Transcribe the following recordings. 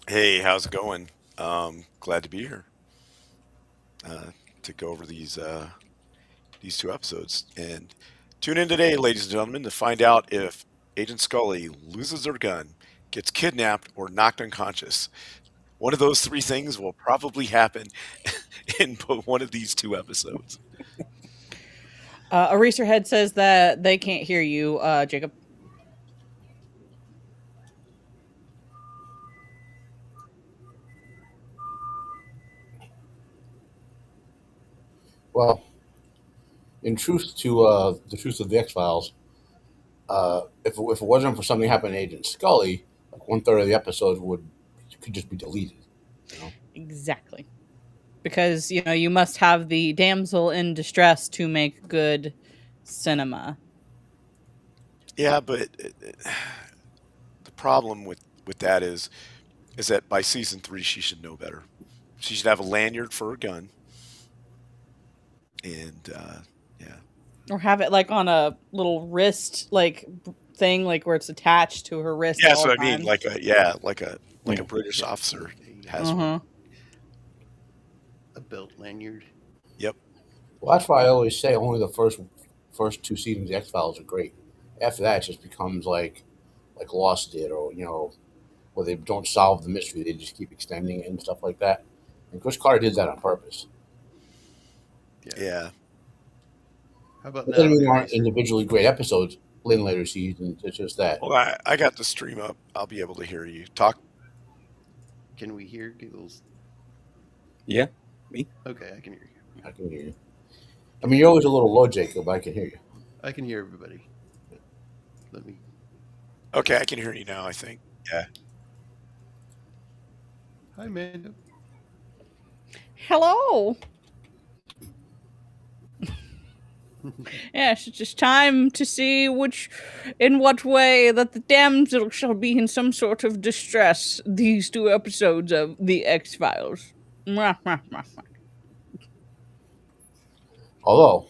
Hey, how's it going? Glad to be here uh, to go over these two episodes. And tune in today, ladies and gentlemen, to find out if Agent Scully loses her gun, gets kidnapped, or knocked unconscious. One of those three things will probably happen in one of these two episodes. Eraserhead says that they can't hear you, Jacob. Well, in truth to the truth of the X Files, if it wasn't for something happening to Agent Scully, like one third of the episodes could just be deleted. You know, Exactly. Because, you must have the damsel in distress to make good cinema. Yeah, but the problem with that is that by season three she should know better. She should have a lanyard for her gun, and yeah. Or have it like on a little wrist thing, like where it's attached to her wrist Yeah, at that's all what I mean. times. Like a yeah. British Yeah, officer like has one. Uh-huh. a belt lanyard. Yep. Well, that's why I always say only the first two seasons of the X Files are great. After that, it just becomes like Lost did, or where they don't solve the mystery, they just keep extending it and stuff like that. And Chris Carter did that on purpose. Yeah. Yeah. How about It doesn't now, mean there aren't Eraser? individually great episodes in later seasons. It's just that. Well, I got the stream up. I'll be able to hear you talk. Can we hear Giggles? Yeah, me. Okay, I can hear you. I can hear you. I mean, you're always a little low, Jacob, but I can hear you. I can hear everybody. Let me. Okay, I can hear you now. I think. Yeah. Hi, Mando. Hello. Yes, it is time to see in what way that the damsel shall be in some sort of distress. These two episodes of The X Files. Although,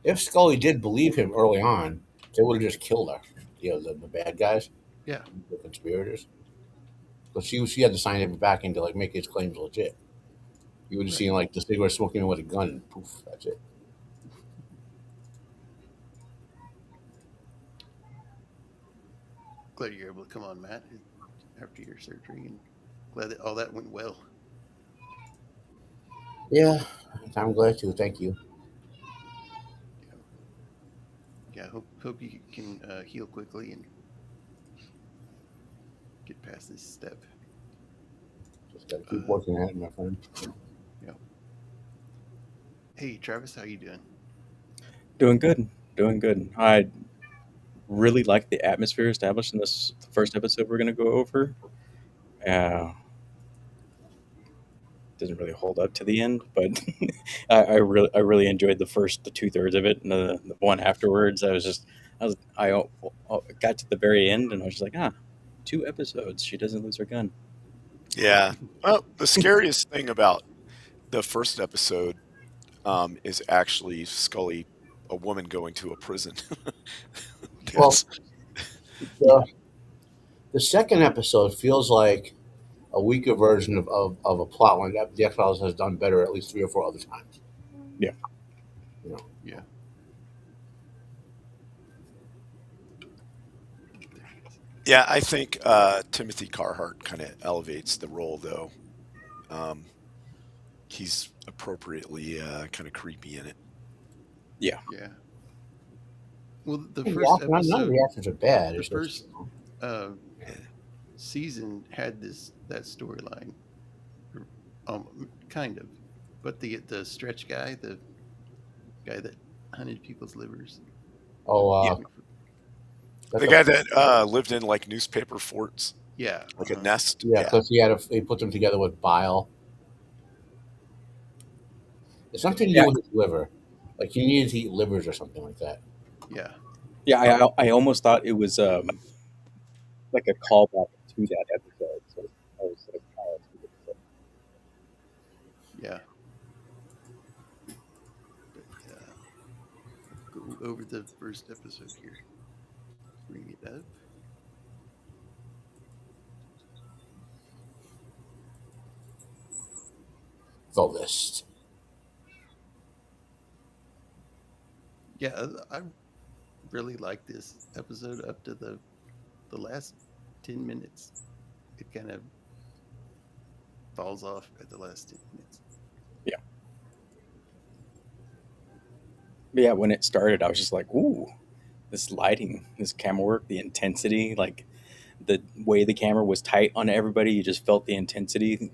if Scully did believe him early on, they would have just killed her. The bad guys, Yeah. the conspirators, because she had to sign him back in to like make his claims legit. You would have Right. seen like the cigarette smoking with a gun, and poof, that's it. Glad you're able to come on, Matt, after your surgery, and glad that all that went well. Yeah, I'm glad to. Thank you. Yeah. Yeah. Hope you can heal quickly and get past this step. Just gotta keep Uh, working at it, my friend. yeah. Hey, Travis, how you doing? Doing good. Doing good. I really like the atmosphere established in this first episode we're going to go over. Uh, doesn't really hold up to the end, but I really enjoyed the first the 2/3 of it, and the one afterwards. I got to the very end, and I was just like, 2 episodes. She doesn't lose her gun. Yeah. Well, the scariest thing about the first episode is actually Scully, a woman going to a prison. Well, That's the, the second episode feels like a weaker version of a plot line that the X Files has done better at least three or four other times. Yeah. You know, Yeah. yeah. I think Timothy Carhart kind of elevates the role, though. Um, he's appropriately kind of creepy in it. Yeah. Yeah. Well, the the first none of episode, the actors are bad. the It's just first uh, season had that storyline, kind of, but the stretch guy, the guy that hunted people's livers. oh, Yeah. that's The guy that lived in like newspaper forts, Yeah. like a nest. yeah, Yeah. because he put them together with bile. It's something to do Yeah. with his liver. Like he needed to eat livers or something like that. Yeah. Yeah. I almost thought it was like a callback to that episode. So I was like, Yeah. But go over the first episode here. Bring it up. The List. Yeah, I really like this episode up to the last 10 minutes. It kind of falls off at the last 10 minutes. But yeah, when it started, I was just like, ooh, this lighting, this camera work, the intensity, like the way the camera was tight on everybody, you just felt the intensity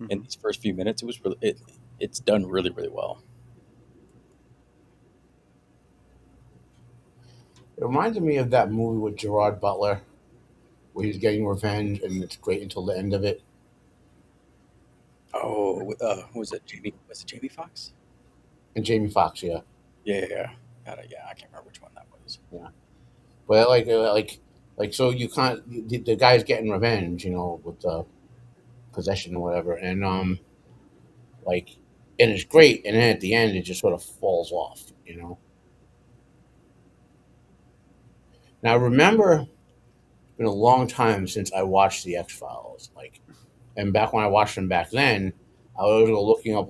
in these first few minutes. It was really, it's done really, really well. It reminded me of that movie with Gerard Butler, where he's getting revenge, and it's great until the end of it. Oh, was it Jamie? Was it Jamie Foxx? And Jamie Foxx, yeah. Yeah. God, yeah, I can't remember which one that was. But so you can't. The guy's getting revenge, with the possession or whatever, and like, and it's great, and then at the end it just sort of falls off. Now remember, it's been a long time since I watched the X Files, and back when I watched them back then, I was looking up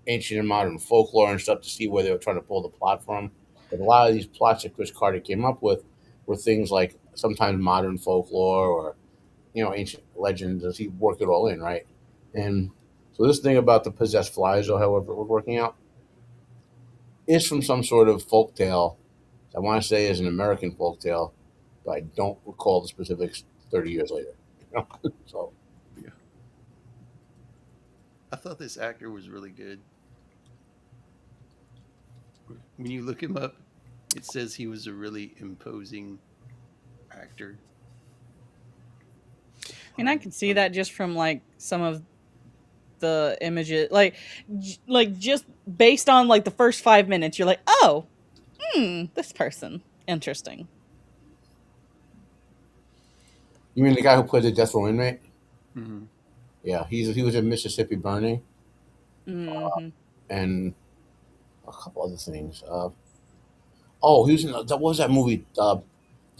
ancient and modern folklore and stuff to see where they were trying to pull the plot from. But a lot of these plots that Chris Carter came up with were things like sometimes modern folklore or ancient legends, as he worked it all in, right? And so this thing about the possessed flies, or however we're working out, is from some sort of folk tale. I want to say is an American folk tale, but I don't recall the specifics 30 years later. So Yeah. I thought this actor was really good. When you look him up, it says he was a really imposing actor. And I can see that just from like some of the images, like just based on like the first 5 minutes, you're like, oh, this person, interesting. you mean the guy who played the death row inmate? Mm-hmm. Yeah, he was in Mississippi Burning Mm-hmm. and a couple other things. He was in what was that movie? The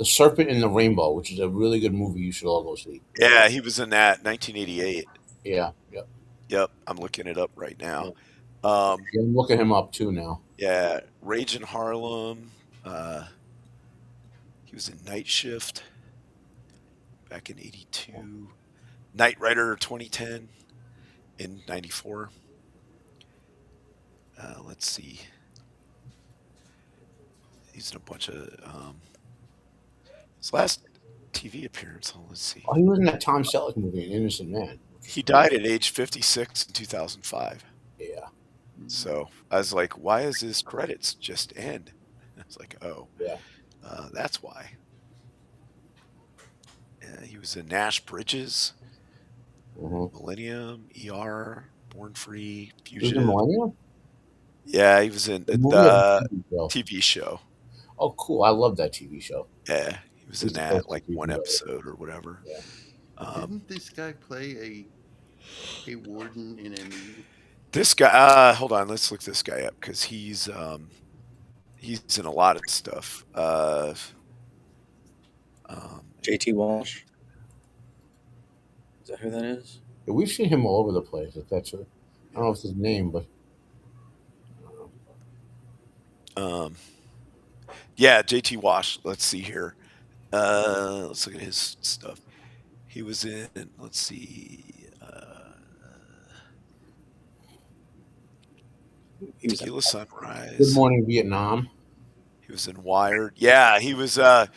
Serpent in the Rainbow, which is a really good movie. You should all go see. Yeah, he was in that 1988. Yeah. Yep, I'm looking it up right now. Yeah. I'm looking him up too now. Yeah, Rage in Harlem. He was in Night Shift back in '82. Knight Rider 2010 in '94. Let's see. He's in a bunch of his last TV appearance. Let's see. Oh, he was in that Tom Selleck movie, An Innocent Man. He died at age 56 in 2005. Yeah. So I was like, why is his credits just end? I was like, oh, Yeah. that's why. He was in Nash Bridges, Millennium, ER, Born Free, He was in Fugitive. Millennium? Yeah, he was in The movie or the the TV show? TV show. Oh, cool. I love that TV show. Yeah, he was in He's the that, best like TV one show. episode or whatever. Yeah. Didn't this guy play a warden in a movie? This guy, hold on, let's look this guy up because he's in a lot of stuff. JT Walsh. Is that who that is? Yeah, we've seen him all over the place. If that's I don't know if it's his name, but Yeah, JT Walsh. Let's see here. Let's look at his stuff. He was in. Let's see. He was Tequila Sunrise. Good Morning Vietnam. He was in Wired. Yeah, he was the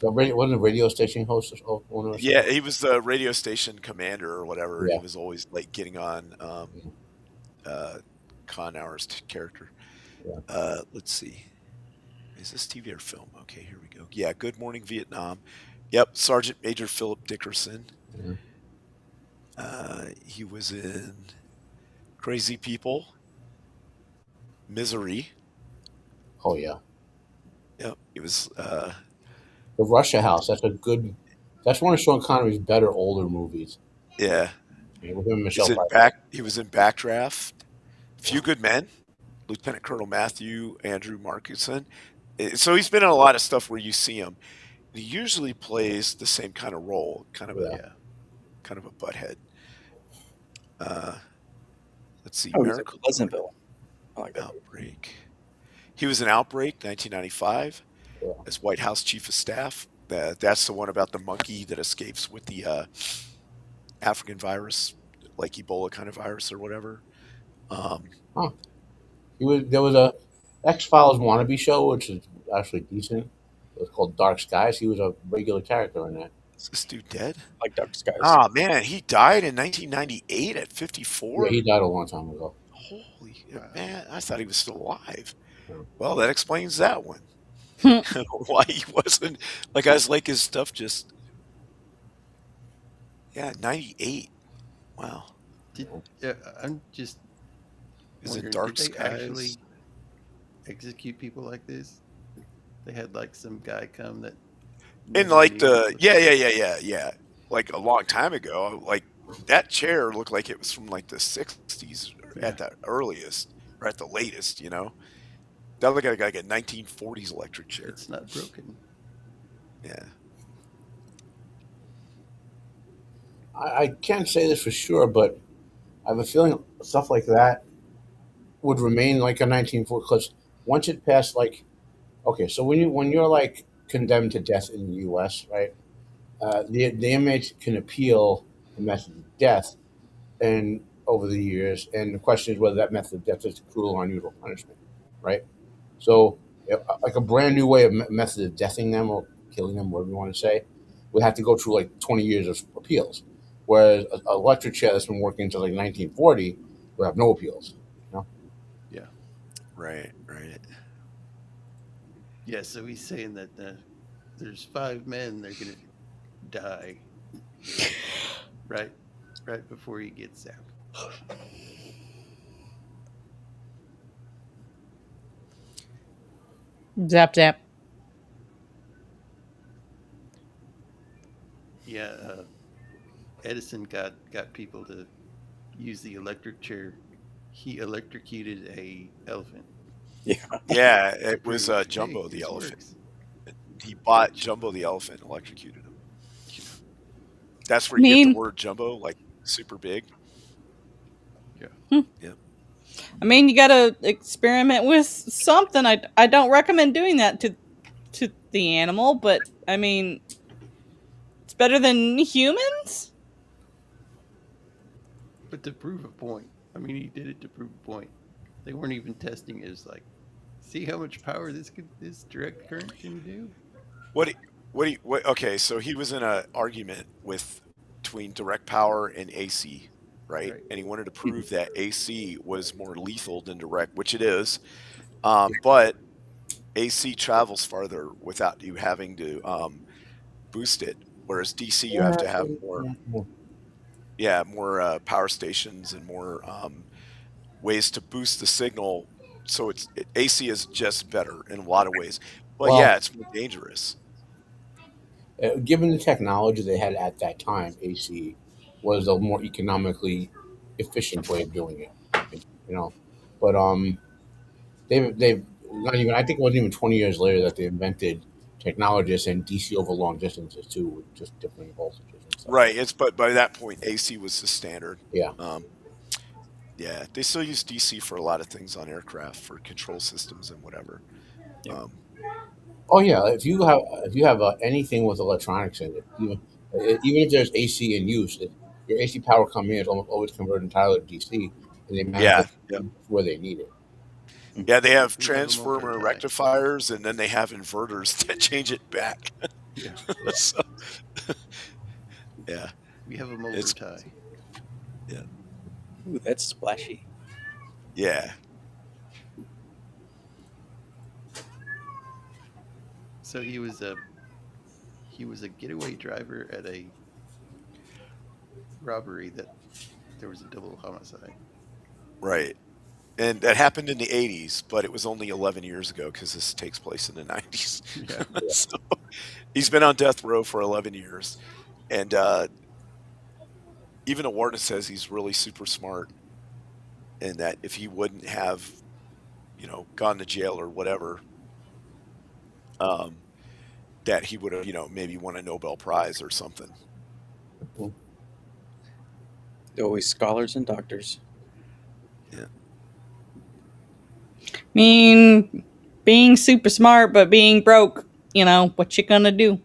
Wasn't a radio station host or owner? Or yeah, he was the radio station commander or whatever. Yeah. He was always like getting on Con Hour's character. Yeah. Let's see. Is this TV or film? Okay, here we go. Yeah, Good Morning Vietnam. Yep, Sergeant Major Philip Dickerson. Yeah. He was in Crazy People, Misery. Oh yeah. Yep, he was. The Russia House. That's one of Sean Connery's better older movies. Yeah, Yeah, with him and he Michelle was in Pfeiffer. He was in Backdraft, Few Good Men, Lieutenant Colonel Matthew Andrew Markuson. So he's been in a lot of stuff where you see him. He usually plays the same kind of role, kind of a butthead. Uh, let's see, Oh, he's in Miracle Pleasantville. I like that. Outbreak. He was in Outbreak, 1995, Yeah. as White House Chief of Staff. That's the one about the monkey that escapes with the African virus, like Ebola kind of virus or whatever. Um, Huh. There was a X Files wannabe show, which is actually decent. It was called Dark Skies. He was a regular character in that. is this dude dead? I like Dark Skies. Oh man, he died in 1998 at Yeah, 54. he died a long time ago. Holy Wow. man, I thought he was still alive. Yeah. Well, that explains that one. Why he wasn't like I was like his stuff just 98. Wow. Did yeah, I'm just Is it wondering, Dark did they Skies? actually execute people like this? They had like some guy come that In nobody like knew the was yeah. Like a long time ago, like that chair looked like it was from like the 60s yeah. at the earliest or at the latest, you know. That looked like a 1940s electric chair. It's not broken. Yeah. I can't say this for sure, but I have a feeling stuff like that would remain like a 1940, because once it passed, like, okay, so when you're like condemned to death in the U.S., right? The inmates can appeal the method of death, and over the years, and the question is whether that method of death is cruel or unusual punishment, right? So, like a brand new way of method of deathing them or killing them, whatever you want to say, would have to go through like 20 years of appeals. Whereas a electric chair that's been working until like 1940 would have no appeals. You know? Yeah. Right, right. Yeah. So he's saying that there's 5 men they're gonna die right right before he gets zapped. Zap zap. Yeah. Edison got people to use the electric chair. He electrocuted a elephant Yeah. Yeah, to it was prove, hey, Jumbo the this elephant. works. He bought Which, Jumbo the elephant and electrocuted him. you know, That's where I you get the mean, word jumbo, like super big. yeah. Yeah. I mean, you gotta experiment with something. I don't recommend doing that to the animal, but I mean, it's better than humans. But to prove a point, I mean, he did it to prove a point. They weren't even testing it as like, see how much power this direct current can do. What? What? Okay, so he was in an argument between direct power and AC, right? Right. And he wanted to prove that AC was more lethal than direct, which it is. But AC travels farther without you having to boost it, whereas DC you have Yeah, to have more, yeah. more power stations and more ways to boost the signal. So AC is just better in a lot of ways, but yeah, Well, it's more dangerous. given the technology they had at that time, AC was a more economically efficient way of doing it. You know, but they've not even. I think it wasn't even 20 years later that they invented technology that sent DC over long distances too, with just different voltages and stuff. Right. It's but by that point, AC was the standard. Yeah. Um, yeah, they still use DC for a lot of things on aircraft for control systems and whatever. Yeah. Oh yeah. If you have anything with electronics in it, even if there's AC in use, your AC power coming in is always converted entirely to DC, and they Yeah, manufacture yep. it where they need it. Yeah, they have We have a transformer multi-tie. rectifiers, and then they have inverters that change it back. Yeah. So, yeah, We have a it's multi-tie. yeah, Ooh, that's splashy. yeah, So he was a getaway driver at a robbery that there was a double homicide. right. And that happened in the 80s, but it was only 11 years ago because this takes place in the 90s. Yeah. So he's been on death row for 11 years. And even a warden says he's really super smart and that if he wouldn't have, gone to jail or whatever, um, that he would have, maybe won a Nobel Prize or something. Always scholars and doctors. Yeah. I mean, being super smart but being broke, what you gonna do?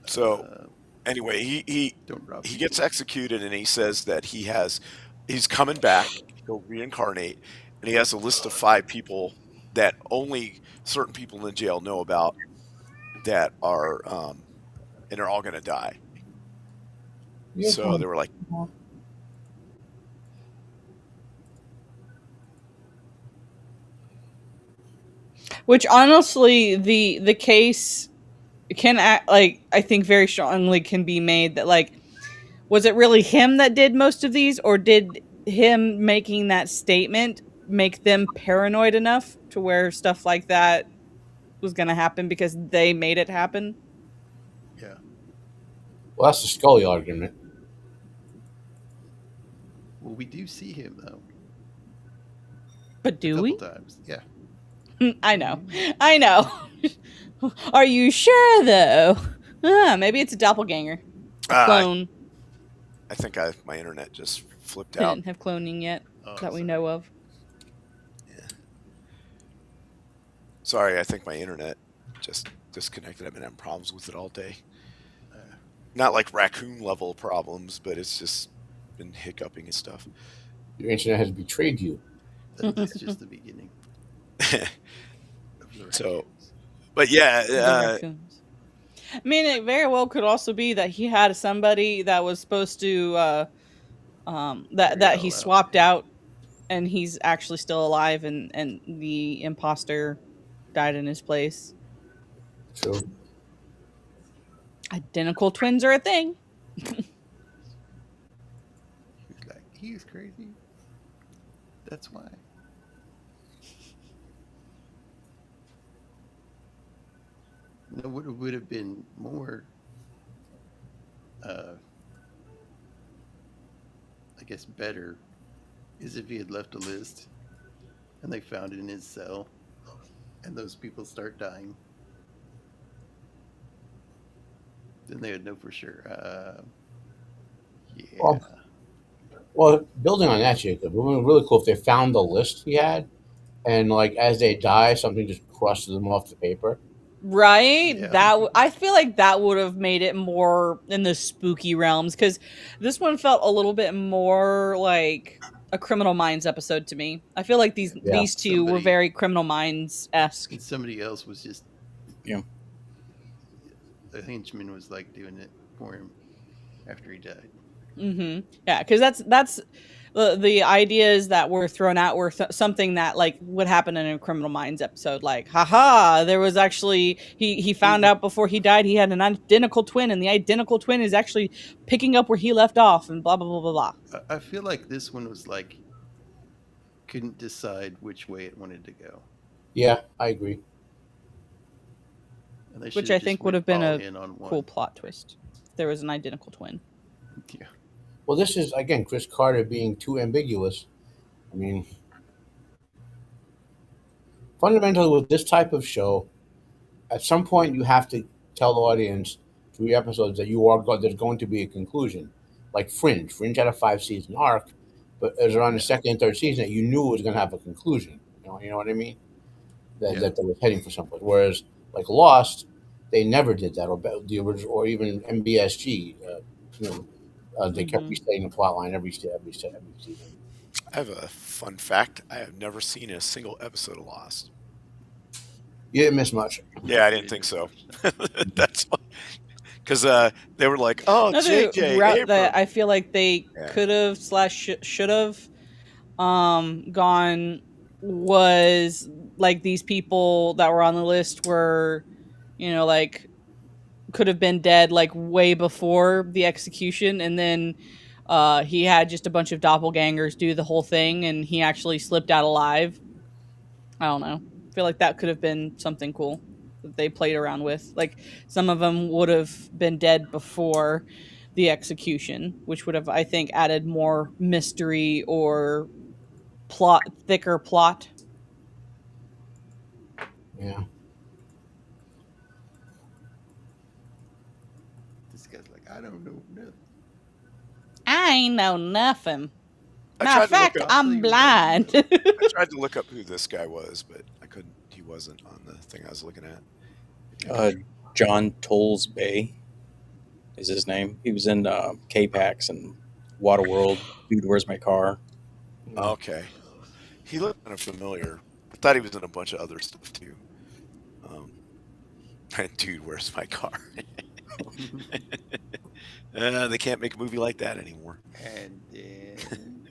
So Uh, anyway, don't rob he people. gets executed, and he says that he's coming back. He'll reincarnate, and he has a list of 5 people that only certain people in the jail know about that are and they're all going to die. Yeah, So they were like, Which honestly, the case can act like I think very strongly can be made that like was it really him that did most of these, or did him making that statement make them paranoid enough to where stuff like that was going to happen because they made it happen? Yeah. well, that's the Scully argument. Well, we do see him though But a do couple we? times. Yeah. I know. I know. Are you sure though? Maybe it's a doppelganger, a ah, clone. I think my internet just flipped They out. didn't have cloning yet Oh, that we sorry. know of. Yeah. Sorry, I think my internet just disconnected. I've been having problems with it all day. Uh, Not like raccoon level problems, but it's just been hiccuping and stuff. Your internet has betrayed you. that's just the beginning of the So, raccoons. but yeah, The raccoons. I mean, it very well could also be that he had somebody that was supposed to Carry it that he all out. swapped Yeah. out, and he's actually still alive, and the imposter died in his place. True. Identical twins are a thing. He's like, he's crazy. That's why. No, what would have been more, uh, I guess, better is if he had left a list and they found it in his cell and those people start dying. Then they would know for sure. Yeah. Well, building on that, Jacob, it would have been really cool if they found the list he had, and like as they die, something just crosses them off the paper. Right? Yeah. I feel like that would have made it more in the spooky realms, because this one felt a little bit more like a Criminal Minds episode to me. I feel like these Yeah. Yeah. these two were very Criminal Minds esque. And somebody else was just, Yeah. the henchman was like doing it for him after he died. Yeah, because that's the ideas that were thrown out were something that like would happen in a Criminal Minds episode. Like, haha, there was actually he found out before he died he had an identical twin, and the identical twin is actually picking up where he left off, and blah blah blah blah blah. I feel like this one was like, couldn't decide which way it wanted to go. Yeah, I agree. And they Which I just think would went have been all a in on one. cool plot twist if there was an identical twin. Yeah. Well, this is again Chris Carter being too ambiguous. I mean, fundamentally, with this type of show, at some point you have to tell the audience 3 episodes that there's going to be a conclusion. Like Fringe. Fringe had a 5 season arc, but it was around the Yeah. second and third season that you knew it was going to have a conclusion. You know what I mean? Yeah. That they were heading for someplace. Whereas like Lost, they never did that, or the original, or even MBSG. They kept restating the plot line every season. I have a fun fact. I have never seen a single episode of Lost. You didn't miss much. Yeah, I didn't think so. That's because they were like, "Oh, Another J.J. route that I Abrams." feel like they Yeah. could have / should have gone was like these people that were on the list were, like could have been dead like way before the execution, and then he had just a bunch of doppelgangers do the whole thing, and he actually slipped out alive. I don't know. I feel like that could have been something cool that they played around with. Like some of them would have been dead before the execution, which would have, I think, added more mystery or thicker plot. Yeah. This guy's like, I don't know nothing. I ain't know nothing. I Matter of tried to look fact, up. I'm blind. I tried to look up who this guy was, but I couldn't. He wasn't on the thing I was looking at. Maybe I could John Tolles Bay is his name. He was in K-Pax and Waterworld. Dude, Where's My Car? Okay. He looked kind of familiar. I thought he was in a bunch of other stuff too. Dude, where's my car? They can't make a movie like that anymore. And then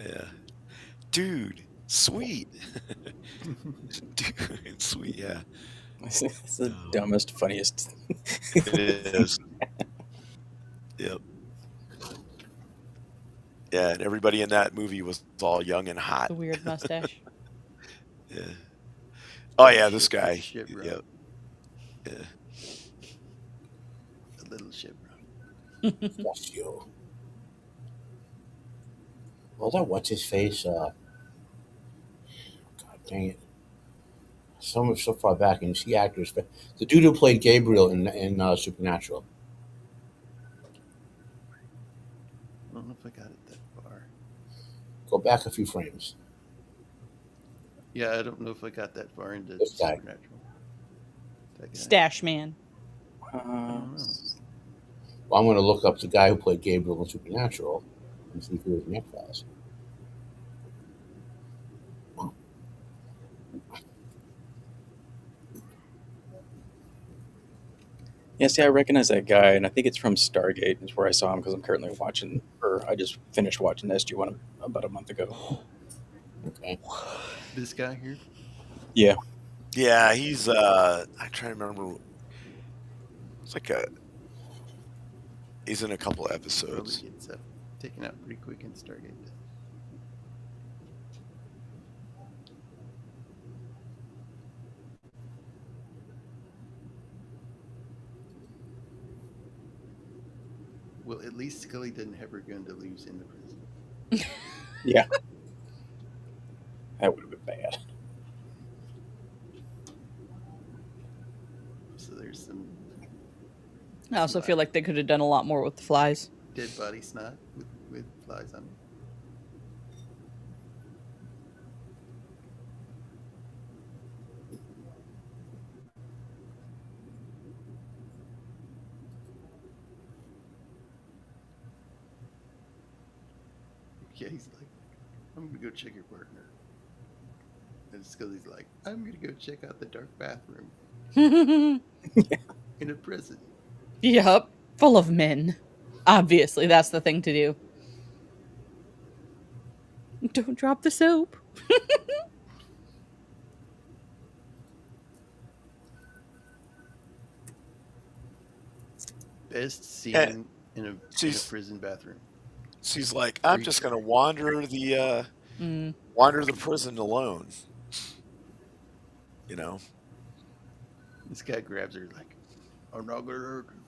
Yeah. Dude, sweet. Dude, sweet, yeah. It's the dumbest, funniest. It is. Yep. Yeah, and everybody in that movie was all young and hot. The weird mustache. Yeah. Oh yeah, this guy. Chevron. Yep. Yeah. A little chevron. Bless you. Well, that what's his face? God dang it! So far back, and you see actors. The dude who played Gabriel in Supernatural. I don't know if I got it that far. Go back a few frames. Yeah, I don't know if I got that far into This guy. Supernatural. That guy. Stash man. I don't know. Well, I'm going to look up the guy who played Gabriel in Supernatural and see if he was in X-Files. Yeah, see, I recognize that guy, and I think it's from Stargate. Is where I saw him because I'm currently watching, or I just finished watching SG1 about a month ago. Okay. This guy here? Yeah, Yeah, he's I'm trying to remember. It's like he's in a couple Probably episodes. gets taken out pretty quick in Stargate. Well, at least Scully didn't have her gun to lose in the prison. yeah. That would have been bad. So there's some I also feel like they could have done a lot more with the flies. dead body snot with flies on it. Yeah, he's like, I'm gonna go check your partner. And Scully's like, I'm gonna go check out the dark bathroom in a prison. Yup. Full of men. Obviously, that's the thing to do. Don't drop the soap. Best scene Yeah. in a She's- prison bathroom. She's like, I'm just gonna wander the Mm. prison alone. You know. This guy grabs her like, I'm not gonna hurt you.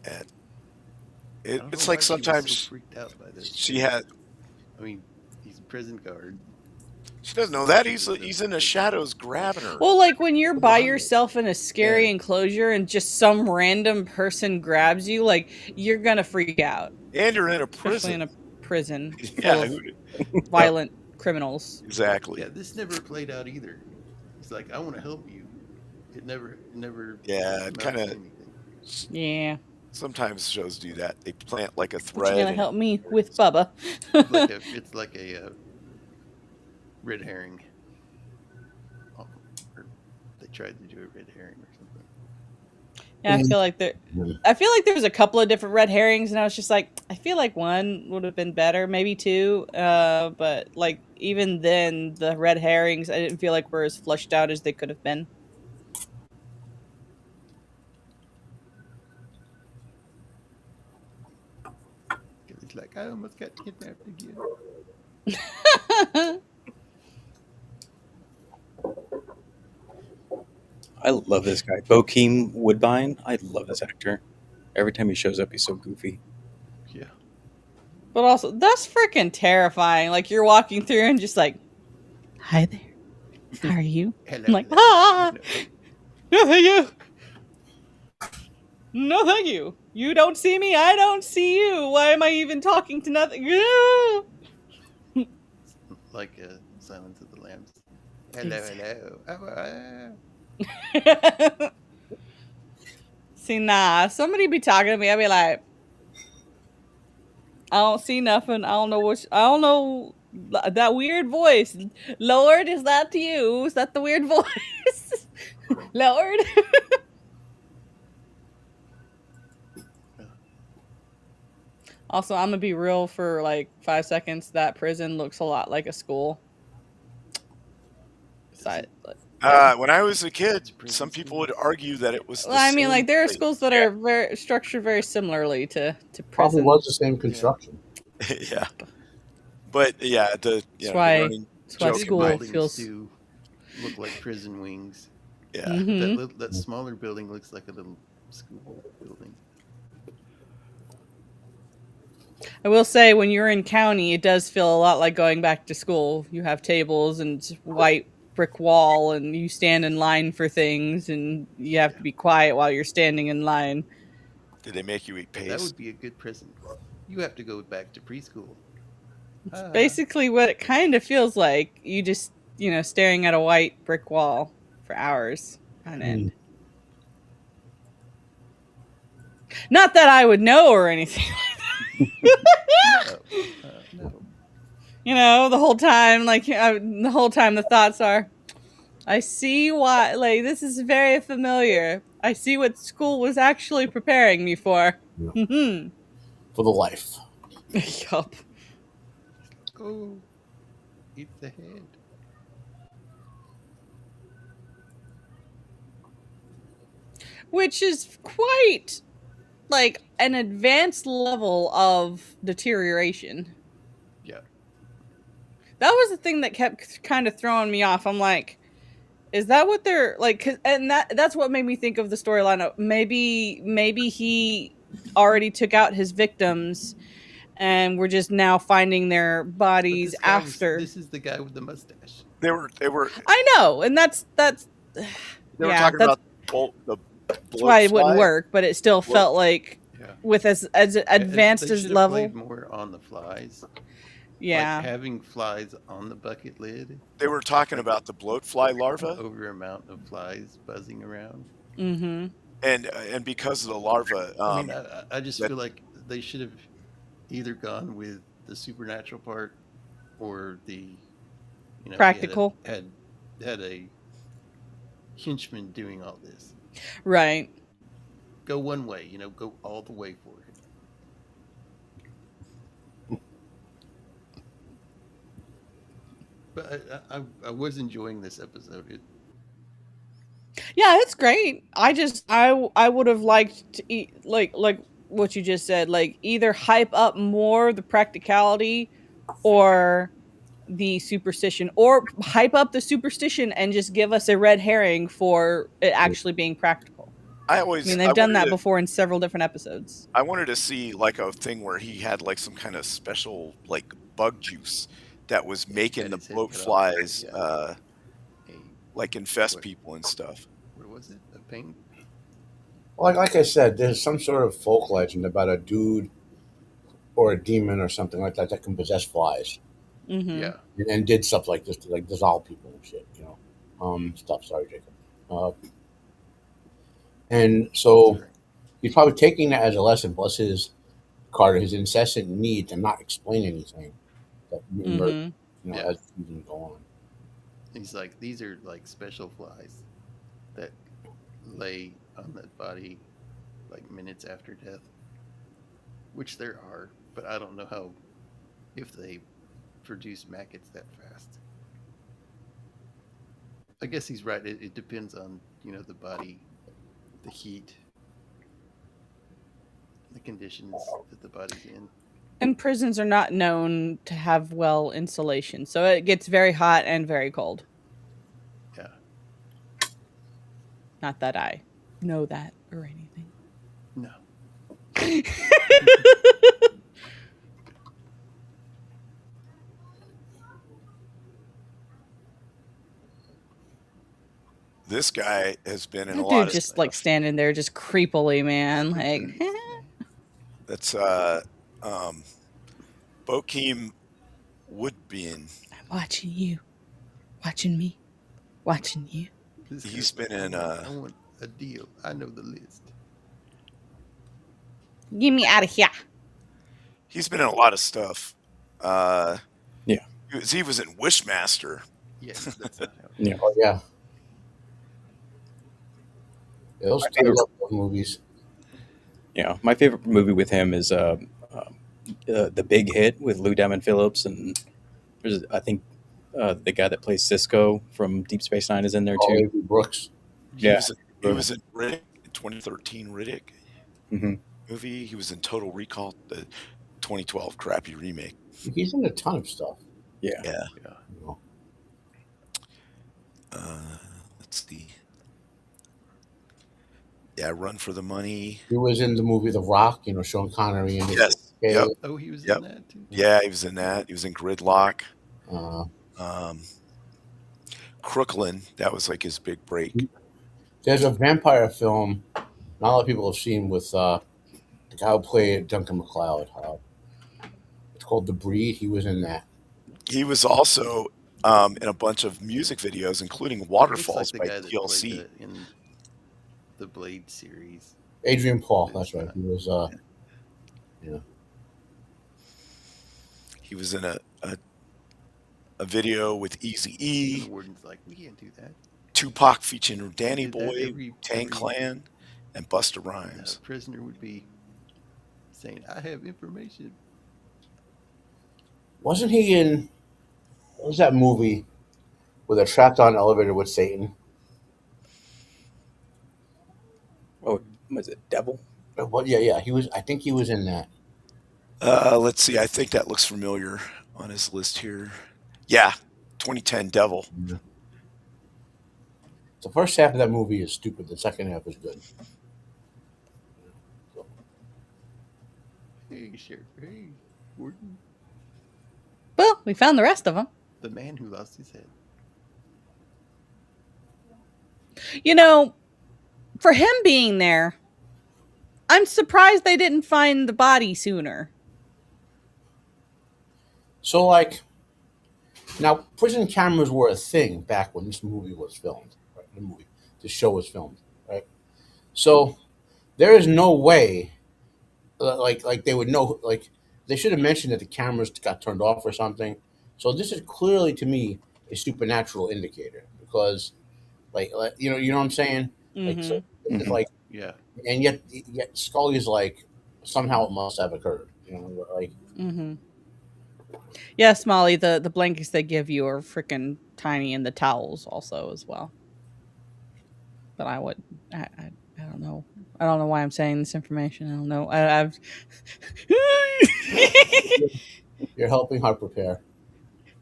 And I don't it's know like why she was so sometimes freaked out by this. she had. I mean, he's a prison guard. She doesn't know that he's in the shadows grabbing her. Well, like when you're by Wow. yourself in a scary Yeah. enclosure and just some random person grabs you, like you're gonna freak out. And you're in a Especially in prison. a prison full Yeah, of violent criminals. exactly. Yeah, this never played out either. He's like, I want to help you. It never. Yeah, it amounted kinda- to anything. Yeah. Sometimes shows do that. They plant like a What you thread. gonna and- help me with, Bubba? It's like a red herring. Oh, or they tried to do a red herring or something. Yeah, I feel like there was a couple of different red herrings, and I was just like, I feel like one would have been better, maybe two. But like even then, the red herrings I didn't feel like were as flushed out as they could have been. He's like, I almost got kidnapped again. I love this guy, Bokeem Woodbine. I love this actor. Every time he shows up, he's so goofy. Yeah. But also, that's freaking terrifying. Like you're walking through and just like, hi there, how are you? Hello I'm like, there. ah, No, no, thank you. No, thank you. You don't see me. I don't see you. Why am I even talking to nothing? Like Silence of the Lambs. Hello, hello. See, nah. Somebody be talking to me. I'd be like, I don't see nothing. I don't know what. I don't know that weird voice. Lord, is that you? Is that the weird voice? Lord. Also, I'm gonna be real for like 5 seconds. That prison looks a lot like a school. Side, When I was a kid, It's a prison some people school. would argue that it was the I mean, same like there are place. schools that are very structured very similarly to Probably prison. was the same construction. Yeah, but yeah, the That's the why. running That's why joke Big in my school buildings feels. do look like prison wings, yeah. but that Mm-hmm. that smaller building looks like a little school building. I will say, when you're in county, it does feel a lot like going back to school. You have tables and white brick wall, and you stand in line for things, and you have to be quiet while you're standing in line. Did they make you eat That paste? would be a good prison. You have to go back to preschool. It's Ah, basically what it kind of feels like. You just, staring at a white brick wall for hours on end. Not that I would know or anything. no, no. The whole time, the thoughts are, I see why, like, this is very familiar. I see what school was actually preparing me for. Yeah. Hmm. For the life. Yup. Oh, eat the head. Which is quite, like, an advanced level of deterioration. Yeah, That was the thing that kept kind of throwing me off. I'm like, is that what they're like? And that's what made me think of the storyline of maybe he already took out his victims, and we're just now finding their but bodies after. this is the guy with the mustache. They were I know, and that's they were yeah, talking that's about the why bloat it wouldn't fly. work, but it still Bloat, felt like, Yeah, with as advanced they as should have played level. more on the flies, like Yeah. having flies on the bucket lid, they were talking like about the bloat fly an larva, over amount of flies buzzing around. Mm-hmm. and because of the larva, I mean, I just that feel like they should have either gone with the supernatural part or the, he Practical. had a henchman doing all this. Right. Go one way, go all the way for it. But I was enjoying this episode. Yeah, it's great. I would have liked to eat, like what you just said, like either hype up more the practicality or the superstition, or hype up the superstition and just give us a red herring for it actually being practical. I I mean, always they've done that before in several different episodes. I wanted to see like a thing where he had like some kind of special like bug juice that was making Had the his head bloat cut off with flies a like infest what? people and stuff. Where was it? A paint? Like I said, there's some sort of folk legend about a dude or a demon or something like that that can possess flies Mm-hmm. Yeah, and did stuff like this to like dissolve people and shit. Stuff. Sorry, Jacob. And that's so all right. he's probably taking that as a lesson. Plus his Carter, his incessant need to not explain anything that emerges, Mm-hmm. Yeah, as seasons go on. he's like, these are like special flies that lay on the body like minutes after death, which there are, but I don't know how if they produce maggots that fast. I guess he's right. It depends on the body, the heat, the conditions that the body's in. And prisons are not known to have well insulation, so it gets very hot and very cold. Yeah. Not that I know that or anything. No. This guy has been in a That lot dude of just stuff. like standing there, just creepily, man. Like, That's Bokeem Woodbine. I'm watching you, watching me, watching you. This He's guy's been like, in I want a deal. I know the list. Get me out of here. he's been in a lot of stuff. Uh, Yeah. he was in Wishmaster. Yes, that's not how. Yeah. Oh yeah. Yeah, those, My I favorite, love those movies. my favorite movie with him is The Big Hit with Lou Diamond Phillips, and there's, I think the guy that plays Cisco from Deep Space Nine is in there Oh, too. Avery Brooks. He Yeah. was in Riddick, 2013 Riddick Hmm. movie. He was in Total Recall, the 2012 crappy remake. He's in a ton of stuff. Yeah. Yeah. Yeah. You know. Let's see. Yeah, Run for the Money. He was in the movie The Rock. You know, Sean Connery and Yes. Yep. Oh, he was Yep. in that too. Yeah, he was in that. He was in Gridlock. Uh, Crooklyn, that was like his big break. there's a vampire film not a lot of people have seen with the guy who played Duncan MacLeod. It's called The Breed. He was in that. He was also in a bunch of music videos, including Looks Waterfalls like by the guy that TLC. played in the Blade series. Adrian Paul. It's That's right. not- He was. Yeah. He was in a video with Easy And E, the warden's like, we can't do that. Tupac featuring Danny did that Boy, every- Tang every- Clan, and Busta And Rhymes. a prisoner would be saying, I have information. Wasn't he in? What was that movie where they're trapped on an elevator with Satan? Oh, was it Devil? Well, yeah. He was. I think he was in that. Let's see. I think that looks familiar on his list here. Yeah, 2010 Devil. The first half of that movie is stupid. The second half is good. Hey, Sheriff. Hey, warden. Well, we found the rest of them. The man who lost his head. You know, for him being there, I'm surprised they didn't find the body sooner. So, like, now prison cameras were a thing back when this movie was filmed. Right? The show was filmed, right? So there is no way, like they would know, like they should have mentioned that the cameras got turned off or something. So this is clearly to me a supernatural indicator because, like you know what I'm saying? Like, so it's Mhm. like, Yeah. and yet Scully's like somehow it must have occurred. You know, like Mm-hmm. Yes, Molly, the blankets they give you are freaking tiny, and the towels also as well. But I don't know. I don't know why I'm saying this information. I don't know. I've you're helping her prepare.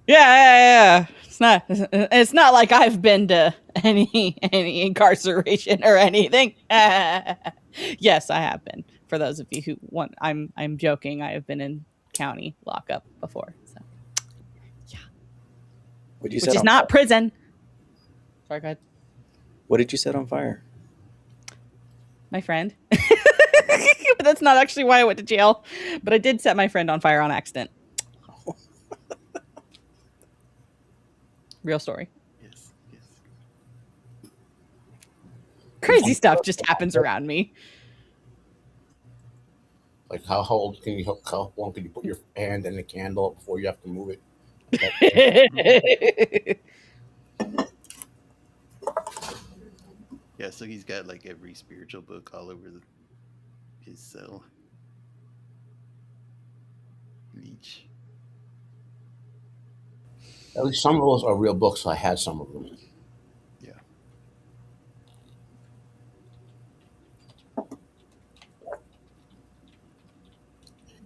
yeah. It's not like I've been to any incarceration or anything. Yes, I have been. For those of you who want, I'm joking. I have been in county lockup before, so What did you which set is on not fire? prison. Sorry, go ahead. What did you set on fire? My friend. But that's not actually why I went to jail. But I did set my friend on fire on accident. Real story. Yes. Crazy stuff just happens around me. Like how long can you put your hand in the candle before you have to move it? Yeah, so he's got like every spiritual book all over his cell. Leech. At least some of those are real books. I had some of them. Yeah.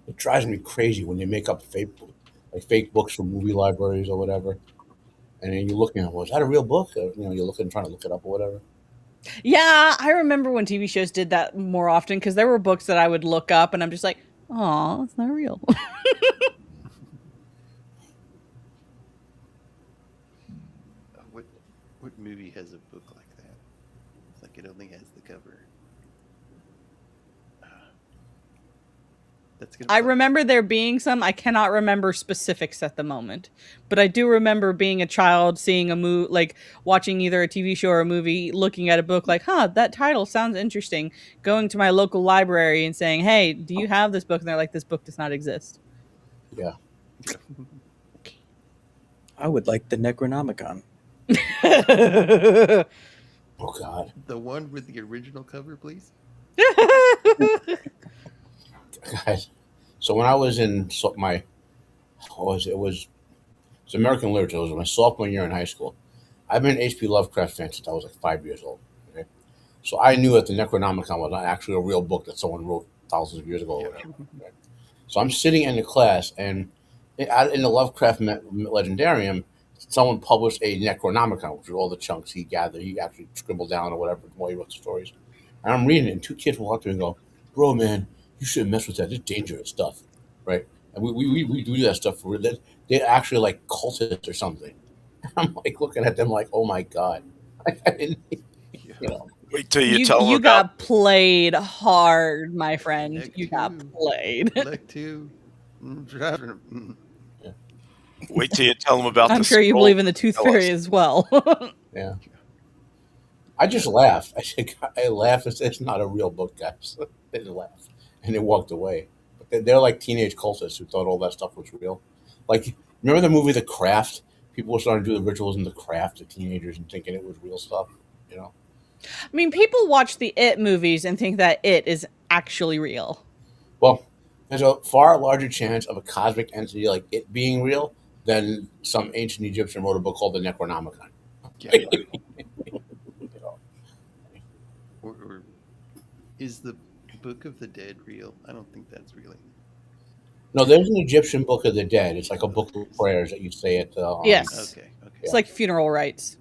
It drives me crazy when they make up fake books from movie libraries or whatever. And then you're looking at, well, is that a real book? Or, you know, you're trying to look it up or whatever. Yeah, I remember when TV shows did that more often because there were books that I would look up and I'm just like, oh, it's not real. What movie has a book like that? it only has the cover. That's gonna. I remember there being some. I cannot remember specifics at the moment, but I do remember being a child, seeing a movie, like watching either a TV show or a movie, looking at a book, like, "Huh, that title sounds interesting." Going to my local library and saying, "Hey, do you have this book?" And they're like, "This book does not exist." Yeah. Yeah. I would like the Necronomicon. Oh God. The one with the original cover, please. Guys. So when I was in my, it was it's American literature. It was my sophomore year in high school. I've been an H.P. Lovecraft fan since I was like 5 years old. Okay? So I knew that the Necronomicon was not actually a real book that someone wrote thousands of years ago or Yeah. whatever. Right? So I'm sitting in the class, and in the Lovecraft Legendarium, someone published a Necronomicon, which was all the chunks he gathered. He actually scribbled down or whatever while he wrote the stories. And I'm reading it, and two kids walk up to me and go, "Bro, man, you shouldn't mess with that. It's dangerous stuff." Right? And we do that stuff for real. They're actually like cultists or something. I'm like looking at them like, oh my God. I didn't, Yeah. you know. Wait till you tell them you about. got played hard, my friend. Neck You got two. played. Leg 2. Mm. Wait till you tell them about. I'm the sure you scroll believe in the Tooth tell us. Fairy as well. Yeah. I just laughed. I said, I laughed. I said, it's not a real book, guys. They just laughed. And they walked away. But they're like teenage cultists who thought all that stuff was real. Like, remember the movie The Craft? People were starting to do the rituals in The Craft to teenagers and thinking it was real stuff, you know? I mean, people watch the It movies and think that it is actually real. Well, there's a far larger chance of a cosmic entity like it being real than some ancient Egyptian wrote a book called the Necronomicon. Yeah. You know? Or is the Book of the Dead real? I don't think that's real. No, there's an Egyptian Book of the Dead. It's like a book of prayers that you say at the. Yes. Okay. It's like funeral rites.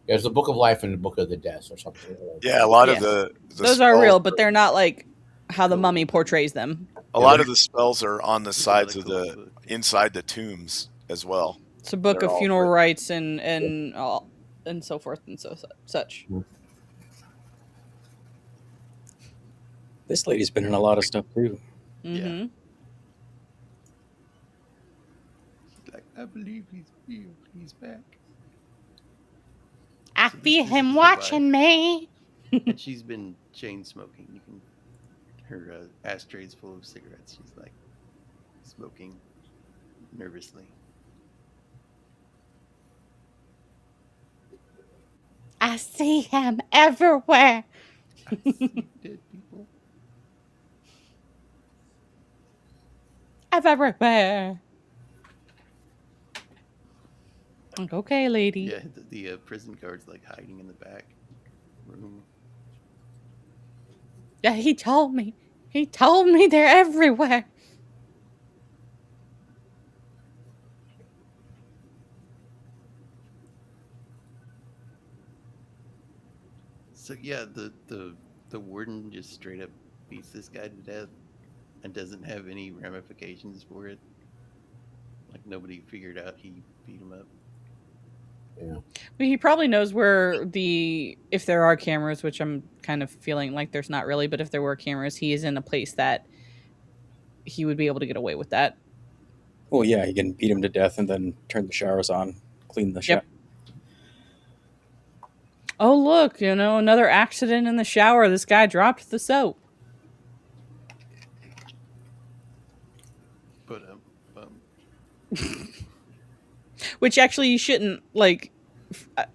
There's the Book of Life and the Book of the Death or something. Yeah, a lot Yeah. of the Those are spells real, but they're not like how the mummy portrays them. A lot of the spells are on the It's sides like of a the book. inside the tombs as well. It's a book They're of all funeral written. rites and so forth and such. This lady's been in a lot of stuff too. Mm-hmm. She's like, I believe he's real. He's back. I So this feel is him the watching wife. me. And she's been chain smoking. You can, her ashtray's full of cigarettes. She's like smoking nervously. I see him everywhere. I see dead people. Everywhere. Like, okay, lady. Yeah, the prison guard's like hiding in the back room. Yeah, he told me. He told me they're everywhere. So yeah, the warden just straight up beats this guy to death and doesn't have any ramifications for it. Like nobody figured out he beat him up. Yeah. I mean, he probably knows where if there are cameras, which I'm kind of feeling like there's not really, but if there were cameras, he is in a place that he would be able to get away with that. Well, yeah, you can beat him to death and then turn the showers on, clean the shower. Yep. Oh, look, another accident in the shower. This guy dropped the soap. But Which actually you shouldn't, like,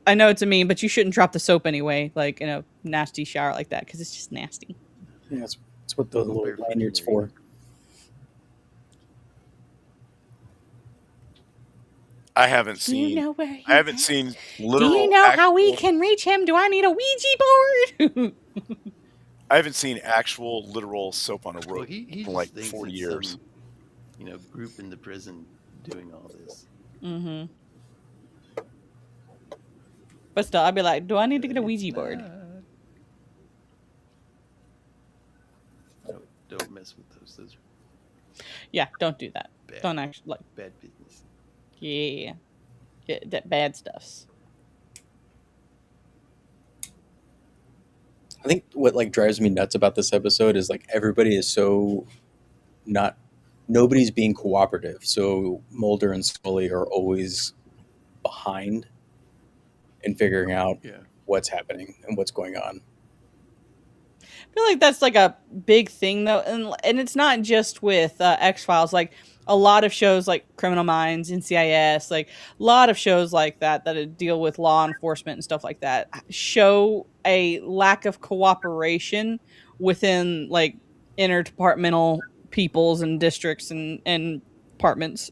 I know it's a meme, but you shouldn't drop the soap anyway, like in a nasty shower like that, because it's just nasty. Yeah, that's what the little lanyard's for. I haven't Do you seen. know where I haven't seen literal. Do you know how we actual- can reach him? Do I need a Ouija board? I haven't seen actual literal soap on a well, rope he in just like thinks 40 it's years. some, group in the prison doing all this. Mm-hmm. But still, I'd be like, do I need to get a But it's Ouija board? not. Don't mess with those. Those are Yeah, don't do that. bad, Don't actually, bad business. yeah, that bad stuffs. I think what like drives me nuts about this episode is like everybody is so not nobody's being cooperative. So Mulder and Scully are always behind in figuring out Yeah. what's happening and what's going on. I feel like that's like a big thing though, and it's not just with X-Files. Like a lot of shows like Criminal Minds, NCIS, like a lot of shows like that deal with law enforcement and stuff like that show a lack of cooperation within like interdepartmental peoples and districts and departments,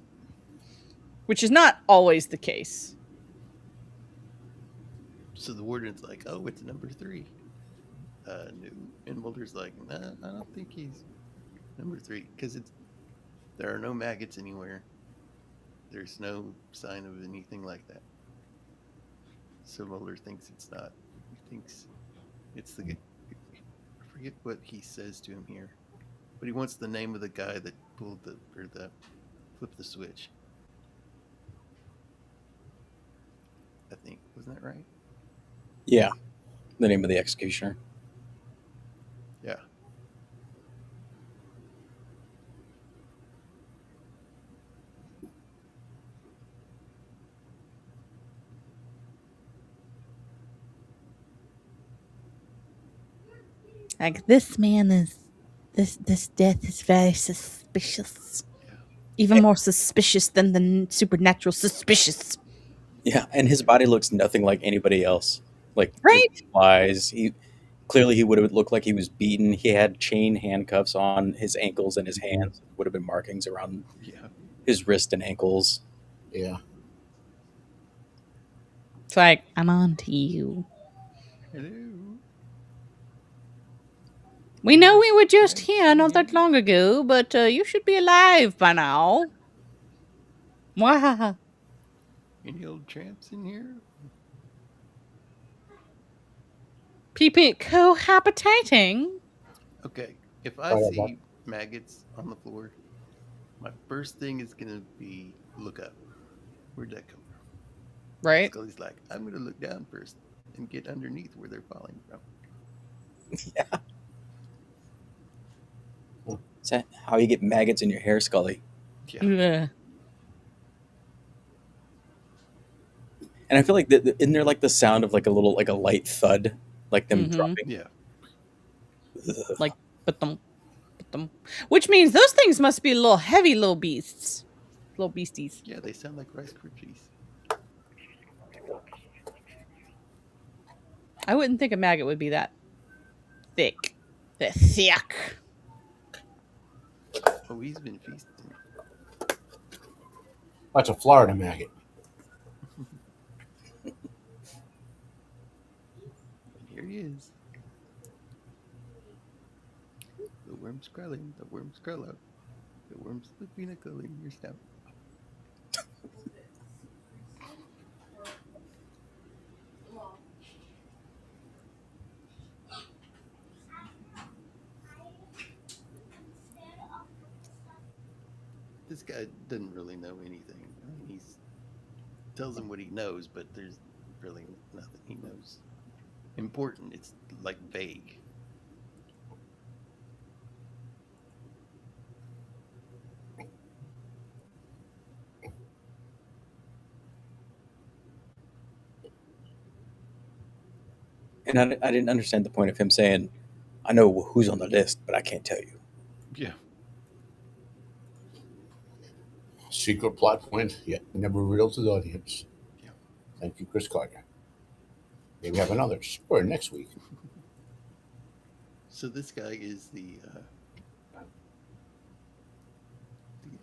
which is not always the case. So the warden's like, "Oh, it's number 3." No, and Mulder's like, "Nah, I don't think he's number 3 because there are no maggots anywhere. There's no sign of anything like that." So Mulder thinks it's not. He thinks it's the. I forget what he says to him here, but he wants the name of the guy that pulled the flipped the switch. I think wasn't that right? Yeah, the name of the executioner. Yeah. Like this man is this death is very suspicious. Yeah. Even more suspicious than the supernatural suspicious. Yeah, and his body looks nothing like anybody else. Like Right? flies. He would have looked like he was beaten. He had chain handcuffs on his ankles and his hands. Would have been markings around Yeah. his wrist and ankles. Yeah. It's like, I'm on to you. Hello. We know we were just Tramps here in not that here? long ago, but you should be alive by now. Wow. Any old tramps in here? People cohabitating. Okay. If I Sorry about see maggots on the floor, my first thing is gonna be look up. Where'd that come from? Right? Scully's like, I'm gonna look down first and get underneath where they're falling from. Yeah. Is that how you get maggots in your hair, Scully? Yeah. Ugh. And I feel like isn't there like the sound of like a little like a light thud, like them Mhm. dropping? Yeah. Ugh. Like, but them. Which means those things must be little heavy little beasts. Little beasties. Yeah, they sound like Rice Krispies. I wouldn't think a maggot would be that thick. They're thick. Oh, he's been feasting. That's a Florida maggot. And here he is. The worm's crawling, the worm's crawl out. The worm's slipping a curl in your snout. This guy doesn't really know anything. I mean, he's tells him what he knows, but there's really nothing he knows important. It's like vague. And I didn't understand the point of him saying, "I know who's on the list, but I can't tell you." Yeah. Secret plot point yet never revealed to the audience. Yeah. Thank you, Chris Carter. Maybe have another story next week. So this guy is the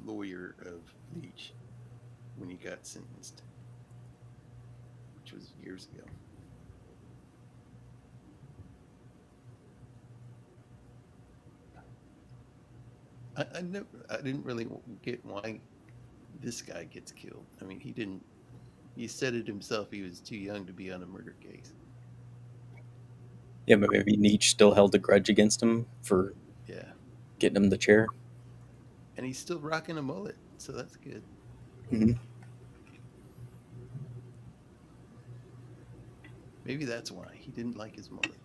lawyer of Leach when he got sentenced, which was years ago. I didn't really get why this guy gets killed. I mean, he didn't. He said it himself. He was too young to be on a murder case. Yeah, but maybe Nietzsche still held a grudge against him for Yeah, getting him the chair. and he's still rocking a mullet, so that's good. Mm-hmm. Maybe that's why he didn't like his mullet.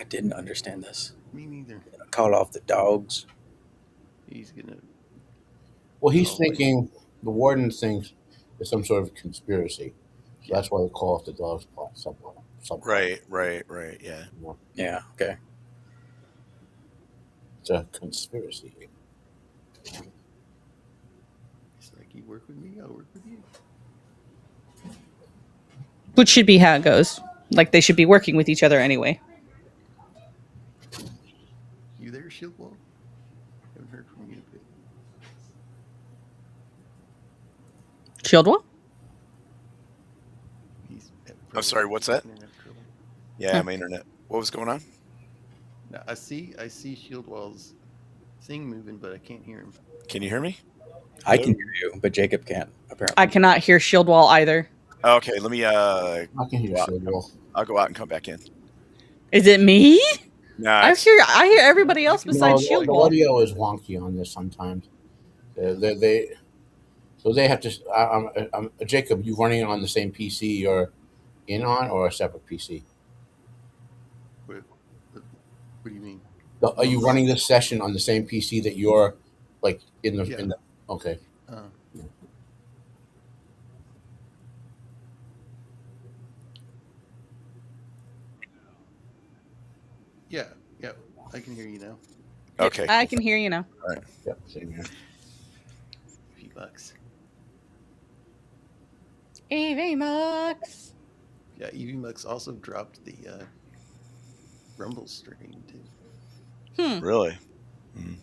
I didn't understand this. Me neither. Call off the dogs. He's gonna. Well, he's Oh, thinking the warden thinks it's some sort of conspiracy, so Yeah. that's why they call off the dogs plot somewhat. Right. Yeah. You know, Yeah. Okay. it's a conspiracy. It's like you work with me, I'll work with you. Which should be how it goes. Like they should be working with each other anyway. You there, Shieldwall? Haven't heard from you in a bit. Shieldwall? He's I'm sorry, what's that? internet trouble. Yeah, Huh. my internet. What was going on? Now I see Shieldwall's thing moving, but I can't hear him. Can you hear me? I can hear you, but Jacob can't. Apparently. I cannot hear Shieldwall either. Okay, let me I can hear go out. Shieldwall. I'll go out and come back in. Is it me? Nah, I hear everybody No, I else can- No, besides the Shieldwall. audio is wonky on this sometimes. So they have to. Jacob, you running it on the same PC you're in on, or a separate PC? What do you mean? Are you running this session on the same PC that you're like in the? Yeah. In the okay. Yeah, I can hear you now. Okay. I can hear you now. Yep. Same here. $50. AV Yeah, EVMux also dropped the Rumble stream too. Really? Hmm.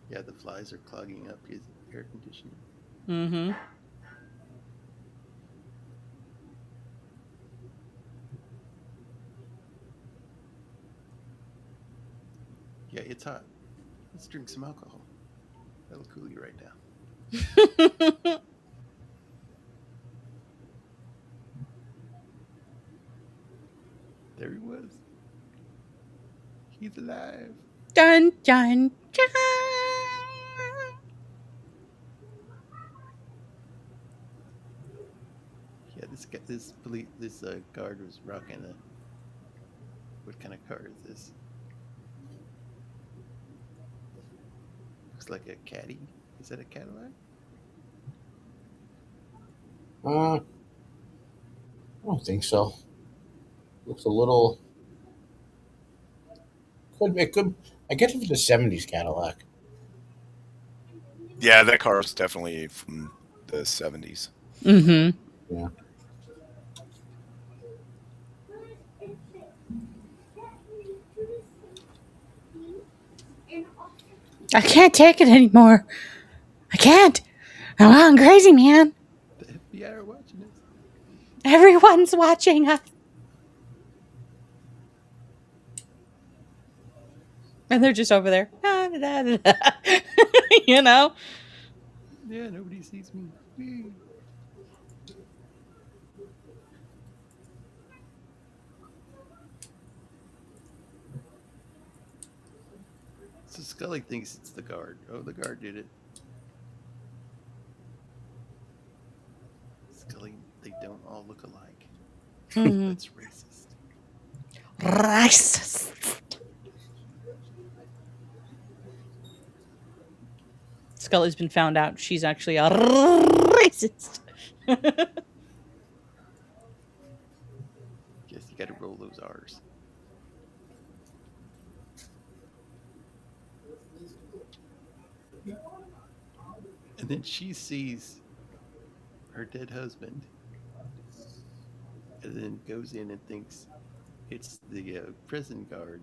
Yeah, the flies are clogging up his air conditioning. Mm-hmm. Yeah, it's hot. Let's drink some alcohol. That'll cool you right down. There he was. He's alive. Dun dun dun. Yeah, this guard was rocking a. What kind of car is this? Looks like a Caddy. Is that a Cadillac? I don't think so. Looks a little. Could. I guess if it's a '70s Cadillac. Yeah, that car was definitely from the 70s. Mm-hmm. Yeah. I can't take it anymore. I can't. I'm going crazy, man. The FBI are watching us. Everyone's watching us. And they're just over there. You know? Yeah, nobody sees me. Whee. So Scully thinks it's the guard. Oh, the guard did it. Scully, they don't all look alike. Mhm. That's racist. Racist. Scully's been found out. She's actually a racist. Guess you got to roll those R's. And then she sees her dead husband, and then goes in and thinks it's the prison guard.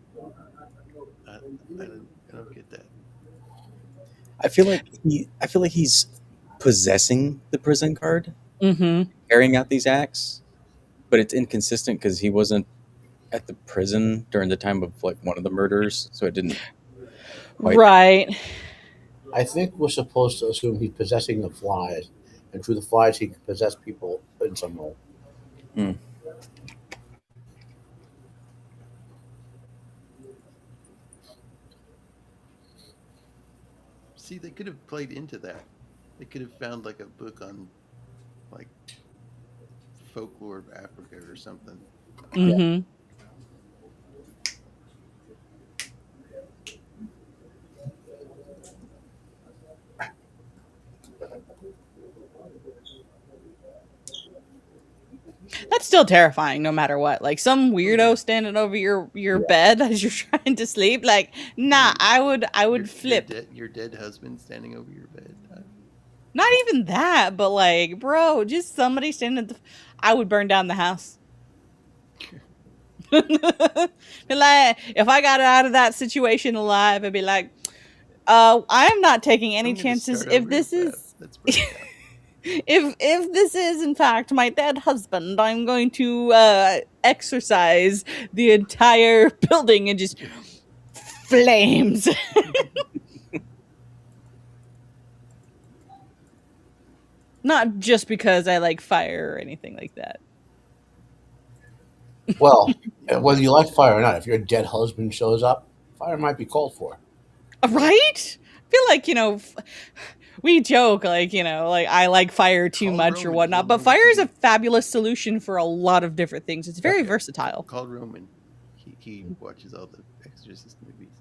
I don't get that. I feel like he's possessing the prison card, Mm-hmm. carrying out these acts, but it's inconsistent because he wasn't at the prison during the time of like one of the murders, so it didn't. Quite. Right. I think we're supposed to assume he's possessing the flies, and through the flies he can possess people in some way. See, they could have played into that. They could have found like a book on like folklore of Africa or something. Mm-hmm. That's still terrifying, no matter what. Like some weirdo standing over your bed as you're trying to sleep. Like, nah, I would flip. Your dead husband standing over your bed. Not even that, but like, bro, just somebody standing at the. I would burn down the house. Like, if I got out of that situation alive, I'd be like, I am not taking any chances. If this is, that's pretty if this is in fact my dead husband, I'm going to exorcise the entire building and just flames. Not just because I like fire or anything like that. Well, whether you like fire or not, if your dead husband shows up, fire might be called for. Right? I feel like, we joke like, like I like fire too much or whatnot, but fire is a fabulous solution for a lot of different things. It's very versatile. Call Roman. He watches all the Exorcist movies.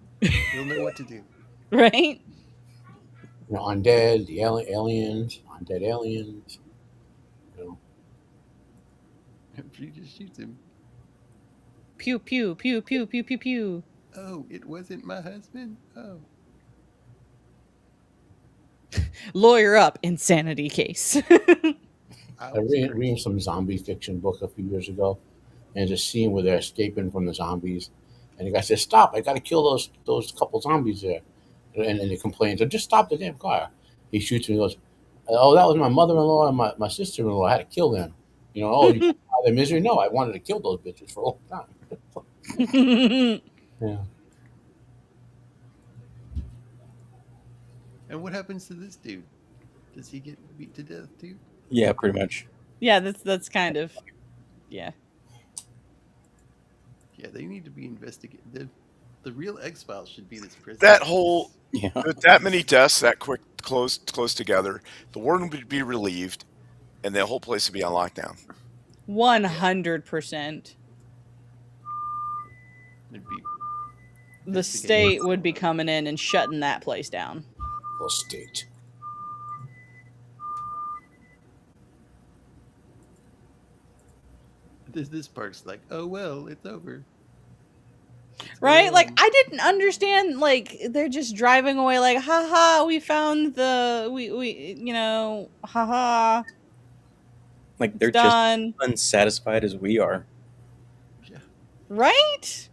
He'll know what to do. Right? Undead, the aliens, undead aliens. He just shoots him. Pew, pew, pew, pew, pew, pew, pew. Oh, it wasn't my husband? Oh. Lawyer up, insanity case. I read some zombie fiction book a few years ago, and there's a scene where they're escaping from the zombies, and the guy says, "Stop! I got to kill those couple zombies there," and they complain, "So just stop the damn car." He shoots me and goes, "Oh, that was my mother-in-law and my sister-in-law. I had to kill them." Oh, you saw their misery? No, I wanted to kill those bitches for a long time. Yeah. And what happens to this dude? Does he get beat to death too? Yeah, pretty much. Yeah, that's kind of, yeah. Yeah, they need to be investigated. The real X-Files should be this prison. That whole, Yeah. with that many deaths that quick, close together, the warden would be relieved, and the whole place would be on lockdown. 100%. It'd be The state would be coming in and shutting that place down. The state. This part's like, oh well, it's over. Right? Like, I didn't understand, like, they're just driving away like, haha, we found the, haha. Like, they're done. just unsatisfied as we are. Yeah. Right?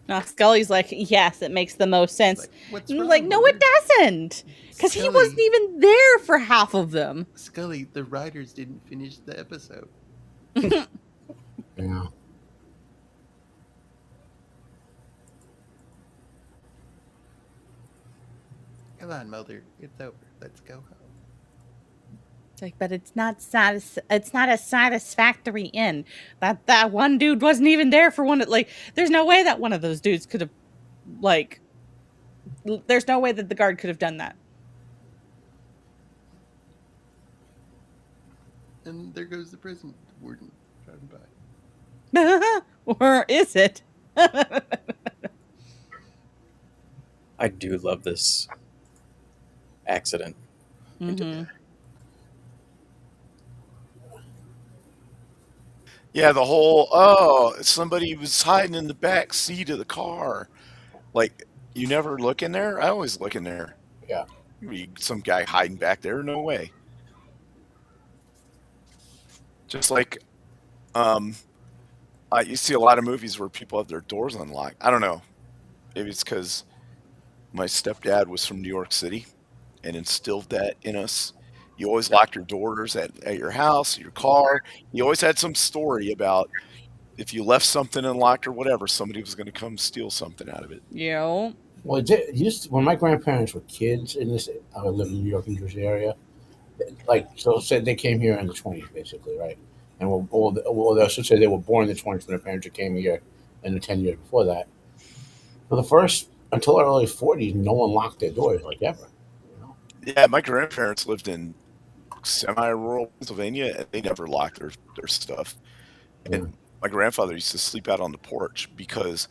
Now, Scully's like, yes, it makes the most sense. What's and wrong, like, no, Mulder? it doesn't. Because he wasn't even there for half of them. Scully, the writers didn't finish the episode. Yeah. Come on, Mulder. It's over. Let's go home. It's like, but it's not a satisfactory end. That one dude wasn't even there for one. Like, there's no way that one of those dudes could have, like, there's no way that the guard could have done that. And there goes the prison warden driving by. Or is it? I do love this accident. Mm-hmm. Yeah, the whole, somebody was hiding in the back seat of the car. Like, you never look in there? I always look in there. Yeah. Some guy hiding back there? No way. Just like, you see a lot of movies where people have their doors unlocked. I don't know. Maybe it's because my stepdad was from New York City and instilled that in us. You always locked your doors at your house, your car. You always had some story about if you left something unlocked or whatever, somebody was going to come steal something out of it. Yeah. Well, when my grandparents were kids in this, I lived in the New York, New Jersey area. Said they came here in the 20s, basically, right? And they should say they were born in the 20s when their parents came here in the 10 years before that. For the first, until the early 40s, no one locked their doors, like ever. Yeah, my grandparents lived in semi-rural Pennsylvania, and they never locked their stuff. Yeah. And my grandfather used to sleep out on the porch because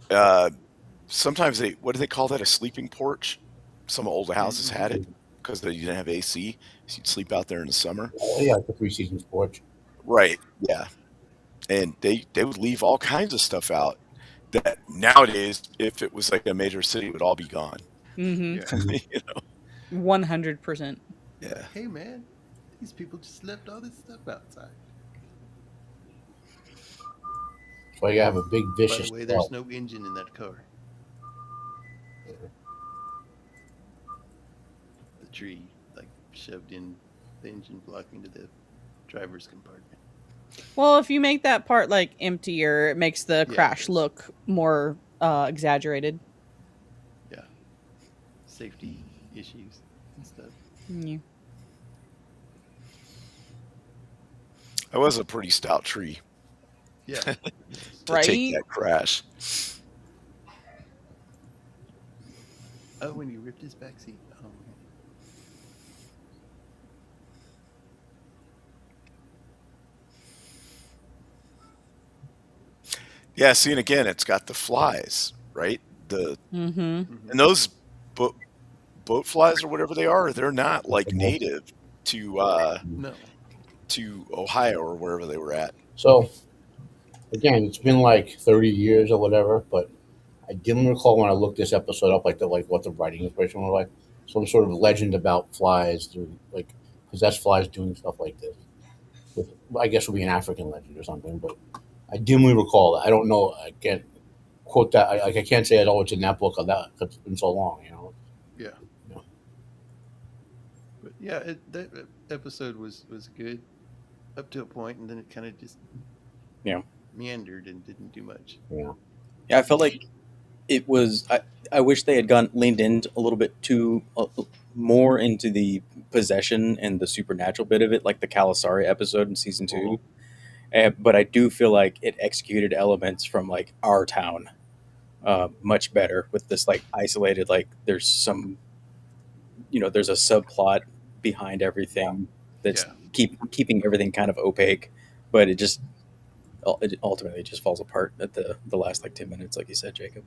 uh, sometimes what do they call that? A sleeping porch? Some old houses Mm-hmm. had it because they didn't have AC, so you'd sleep out there in the summer. Oh, yeah, like the Three Seasons porch. Right. Yeah. And they would leave all kinds of stuff out that nowadays, if it was like a major city, would all be gone. Mm-hmm. Yeah. Mhm. You know? 100%. You're Yeah. like, hey man, these people just left all this stuff outside. So you have a big By the vicious way, there's well. no engine in that car. The tree, like, shoved in the engine block into the driver's compartment. Well, if you make that part like emptier, it makes the Yeah, it crash does. look more exaggerated. Yeah, safety issues and stuff. Yeah. That was a pretty stout tree Yeah, it was. to take Right? that crash. Oh, when he ripped his back seat. Oh man. Yeah, see, and again, it's got the flies, right? The Mm-hmm. Mm-hmm. and those boat flies or whatever they are, they're not like native No. to Ohio or wherever they were at. So again, it's been like 30 years or whatever, but I didn't recall when I looked this episode up, like what the writing inspiration was like. Some sort of legend about flies, doing, like possessed flies doing stuff like this. With, I guess, would be an African legend or something, but I dimly recall that. I don't know. I can't quote that. I can't say, oh, it's in that book or that because it's been so long. Yeah. Yeah. But yeah, that episode was good up to a point, and then it kind of just Yeah. meandered and didn't do much. Yeah. Yeah, I felt like it was. I wish they had leaned in a little bit too more into the possession and the supernatural bit of it, like the Kalasari episode in season 2. But I do feel like it executed elements from like our town much better with this like isolated. Like there's some, there's a subplot behind everything that's Yeah. keeping everything kind of opaque, but it ultimately just falls apart at the last like 10 minutes, like you said, Jacob.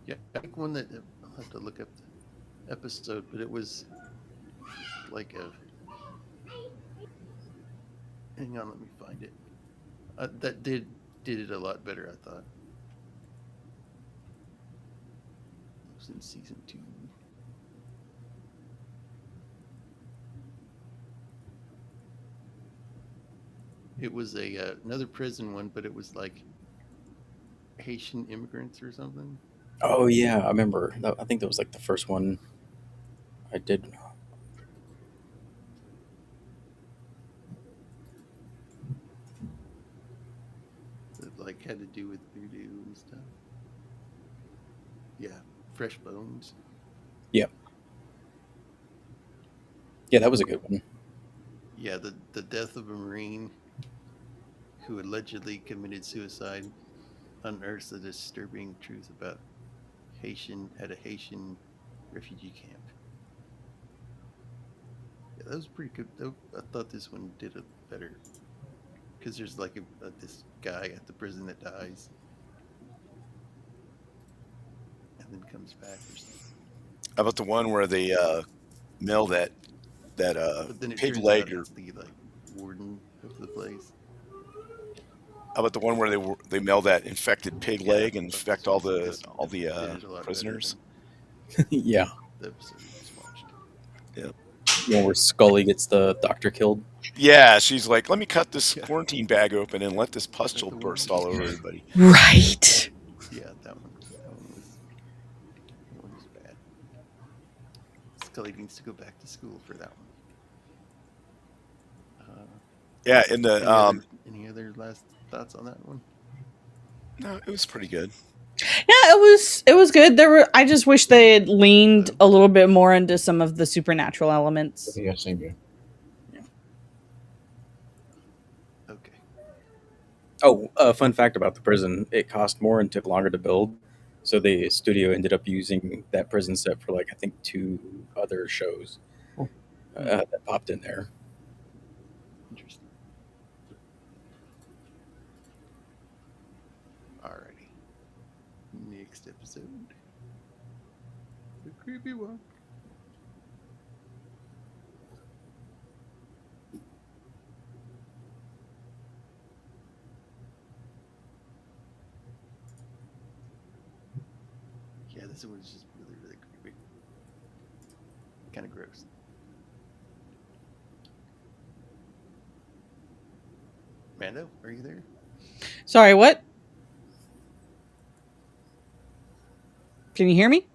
Yeah, I think one that I'll have to look up the episode, but it was like a. Hang on, let me find it. That did it a lot better, I thought. It was in season 2. It was another prison one, but it was like Haitian immigrants or something. Oh yeah, I remember. I think that was like the first one I did. That like had to do with voodoo and stuff. Yeah, Fresh Bones. Yeah, yeah, that was a good one. Yeah, the death of a Marine who allegedly committed suicide unearths a disturbing truth about a Haitian refugee camp. Yeah, that was pretty good. I thought this one did it better because there's like this guy at the prison that dies and then comes back or something. How about the one where they mill that But then it pig turns out leg, or it's the like warden of the place. how about the one where they mail that infected pig Yeah, leg and I thought infect this all the did it a lot prisoners? Yeah, better than the episode we just watched. Yeah. where Scully gets the doctor killed. Yeah, she's like, let me cut this Yeah. quarantine bag open and let this Is that pustule the one? burst all over everybody. Right. Yeah, that one was bad. Scully needs to go back to school for that one. Yeah, in the Any other last thoughts on that one? no, it was pretty good. Yeah, it was good. I just wish they had leaned a little bit more into some of the supernatural elements. Yeah, same here. Okay. Oh, fun fact about the prison: it cost more and took longer to build. So the studio ended up using that prison set for like I think 2 other shows that popped in there. Interesting. Alrighty. Next episode. The creepy one. Yeah, this one is just really, really creepy. Kind of gross. Mando, are you there? Sorry, what? Can you hear me?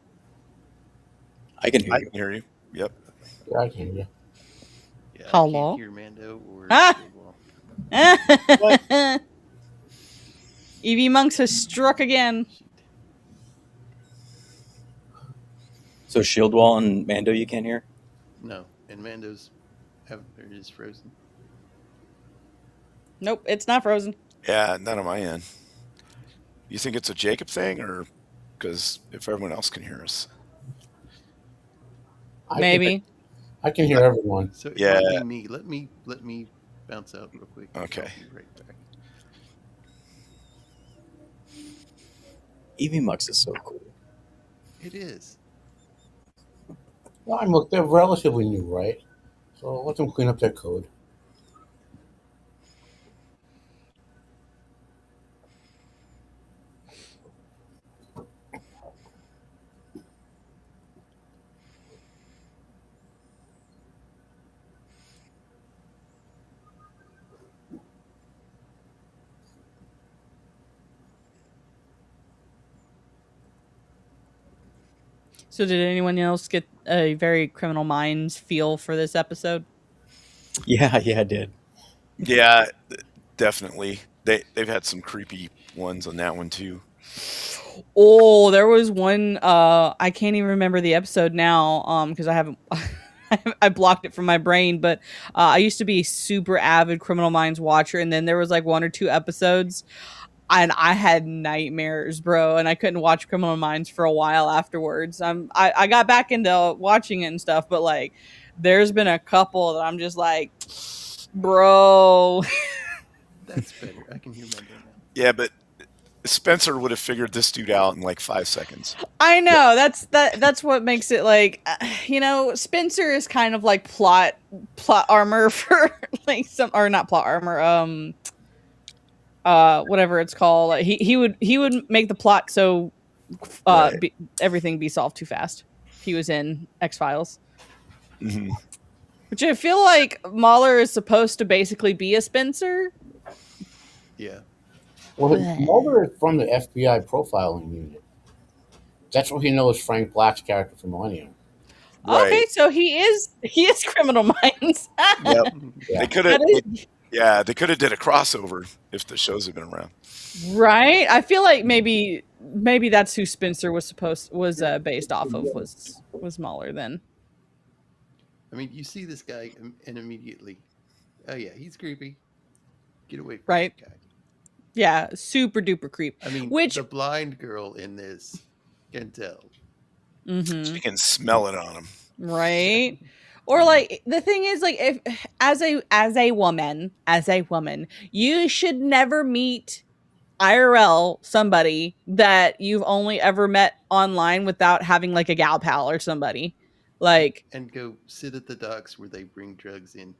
I can hear I you. can hear you. Yep. Yeah, I can hear you. Yeah, I Hello? can't hear Mando or Ah! Shieldwall. EV Monks has struck again. Shoot. So Shieldwall and Mando you can't hear? No, and Mando's is frozen. Nope, it's not frozen. Yeah, not on my end. You think it's a Jacob thing, or because if everyone else can hear us? Maybe. I can hear everyone. So it Yeah. might be me. Let me bounce out real quick. Okay. I'll be right back. EV Mux is so cool. It is. Well, look, they're relatively new, right? So let them clean up their code. So did anyone else get a very Criminal Minds feel for this episode? Yeah, I did. Yeah, definitely. They've had some creepy ones on that one too. Oh, there was one. I can't even remember the episode now. Because I haven't. I blocked it from my brain. But I used to be a super avid Criminal Minds watcher, and then there was like 1 or 2 episodes, and I had nightmares, bro. And I couldn't watch Criminal Minds for a while afterwards. I got back into watching it and stuff, but like, there's been a couple that I'm just like, bro. That's better. I can hear Mando now. Yeah, but Spencer would have figured this dude out in like 5 seconds. I know that's what makes it like, Spencer is kind of like plot armor for like some, or not plot armor, whatever it's called. Like, he would make the plot so Right. everything be solved too fast. He was in X-Files. Mm-hmm. Which I feel like Mahler is supposed to basically be a Spencer. Yeah. Well, Mulder is from the FBI profiling unit. That's where he knows Frank Black's character from Millennium. Right. Okay, so he is Criminal Minds. Yep. Yeah. They could have. They could have did a crossover if the shows had been around. Right. I feel like maybe that's who Spencer was based off of, was Mahler then. I mean, you see this guy and immediately, oh yeah, he's creepy. Get away from Right. that guy. Yeah, super duper creep. I mean, Which the blind girl in this can tell. Mhm. You can smell it on him. Right. Or like, the thing is, like, if as a woman, you should never meet IRL somebody that you've only ever met online without having like a gal pal or somebody. Like, And go sit at the docks where they bring drugs in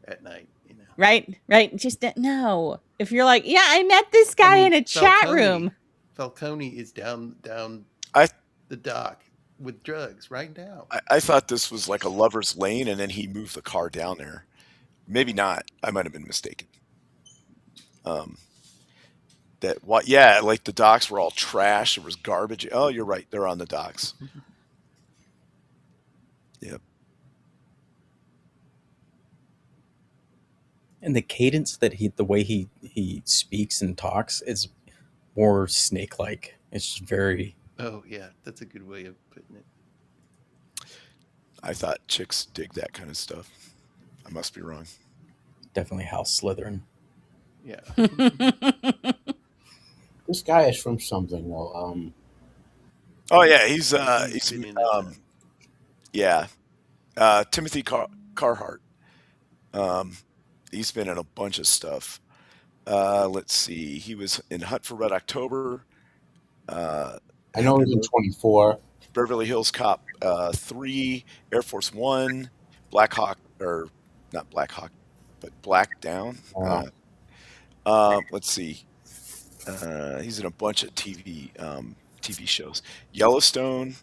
at night, you know. right. Just no. If you're like, yeah, I met this guy in a chat room. Falcone is down I- the dock with drugs right now. I thought this was like a lover's lane, and then he moved the car down there. Maybe not. I might have been mistaken. Like the docks were all trash. There was garbage. Oh, you're right. They're on the docks. Yep. And the cadence that the way he speaks and talks is more snake-like. It's very. Oh yeah, that's a good way of putting it. I thought chicks dig that kind of stuff. I must be wrong. Definitely House Slytherin. Yeah. This guy is from something though. Oh yeah, He's been in a ton. yeah, Timothy Carhart. Um, he's been in a bunch of stuff. Let's see, he was in Hunt for Red October. Uh, I know Hampton he's in Road, 24. Beverly Hills Cop 3, Air Force One, Black Hawk, or not Black Hawk, but Black Down. Uh, Let's see. He's in a bunch of TV shows. Yellowstone,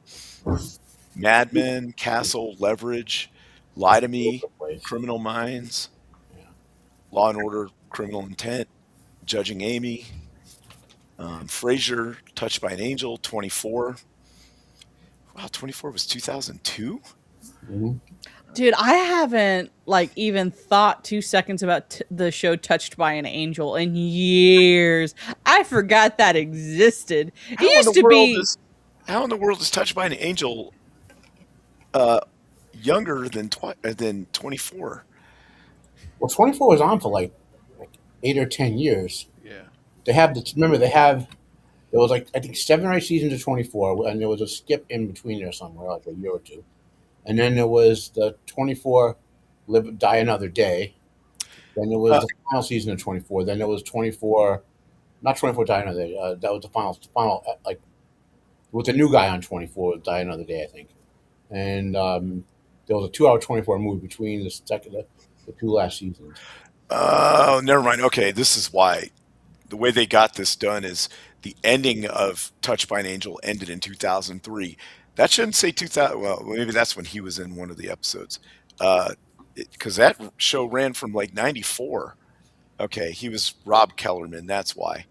Mad Men, Castle, Leverage, Lie to all over Me, the place. Criminal Minds, Yeah. Law and Order, Criminal Intent, Judging Amy, Frasier, Touched by an Angel, 24. Wow, 24 was 2002? Hmm. Dude, I haven't like even thought 2 seconds about the show Touched by an Angel in years. I forgot that existed. It How in the used to world be. is how in the world is Touched by an Angel uh, younger than 24? Well, 24 was on for like 8 or 10 years. Yeah. They have the remember they have there was like I think 7 or 8 seasons of 24, and there was a skip in between there somewhere, like a year or two, and then there was the 24 Live Die Another Day. Then there was Uh, the final season of 24. Then there was 24, not 24 Die Another Day. That was the final like with the new guy on 24 Die Another Day, I think. And there was a 2 hour 24 movie between the two last seasons. oh, never mind. Okay, this is why. The way they got this done is the ending of Touched by an Angel ended in 2003. That shouldn't say 2000. Well, maybe that's when he was in one of the episodes. Because that show ran from like 94. Okay, he was Rob Kellerman. That's why.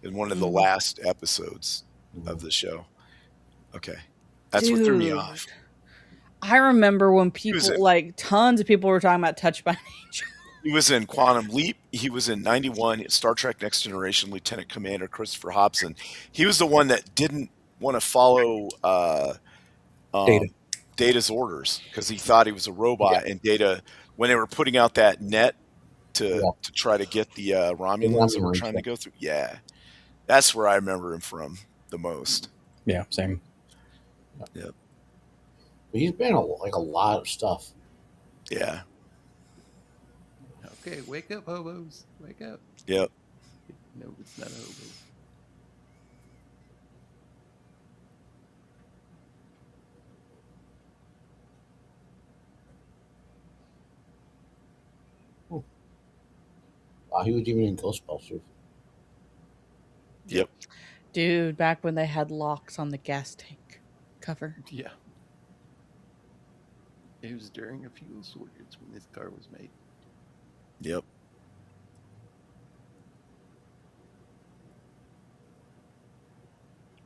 In one of the Mhm. last episodes of Mhm. the show. Okay. That's what threw me Dude, off. I remember when He was people, like tons of people were talking about Touched by an Angel. He was in Quantum Leap. He was in 91, Star Trek Next Generation, Lieutenant Commander Christopher Hobson. He was the one that didn't want to follow Data. um, Data's orders because he thought he was a Yeah. robot. And Data, when they were putting out that net Yeah. to try to get the The Romulans that were Romulans. trying Yeah. to go through, yeah, that's where I remember him from the most. Yeah, same. Yep. But he's been like a lot of stuff. Yeah. Okay, wake up, hobos. Wake up. Yep. No, it's not a hobo. He was even in Ghostbusters. Yep. Dude, back when they had locks on the gas tank cover. Yeah. It was during a fuel shortage when this car was made. Yep.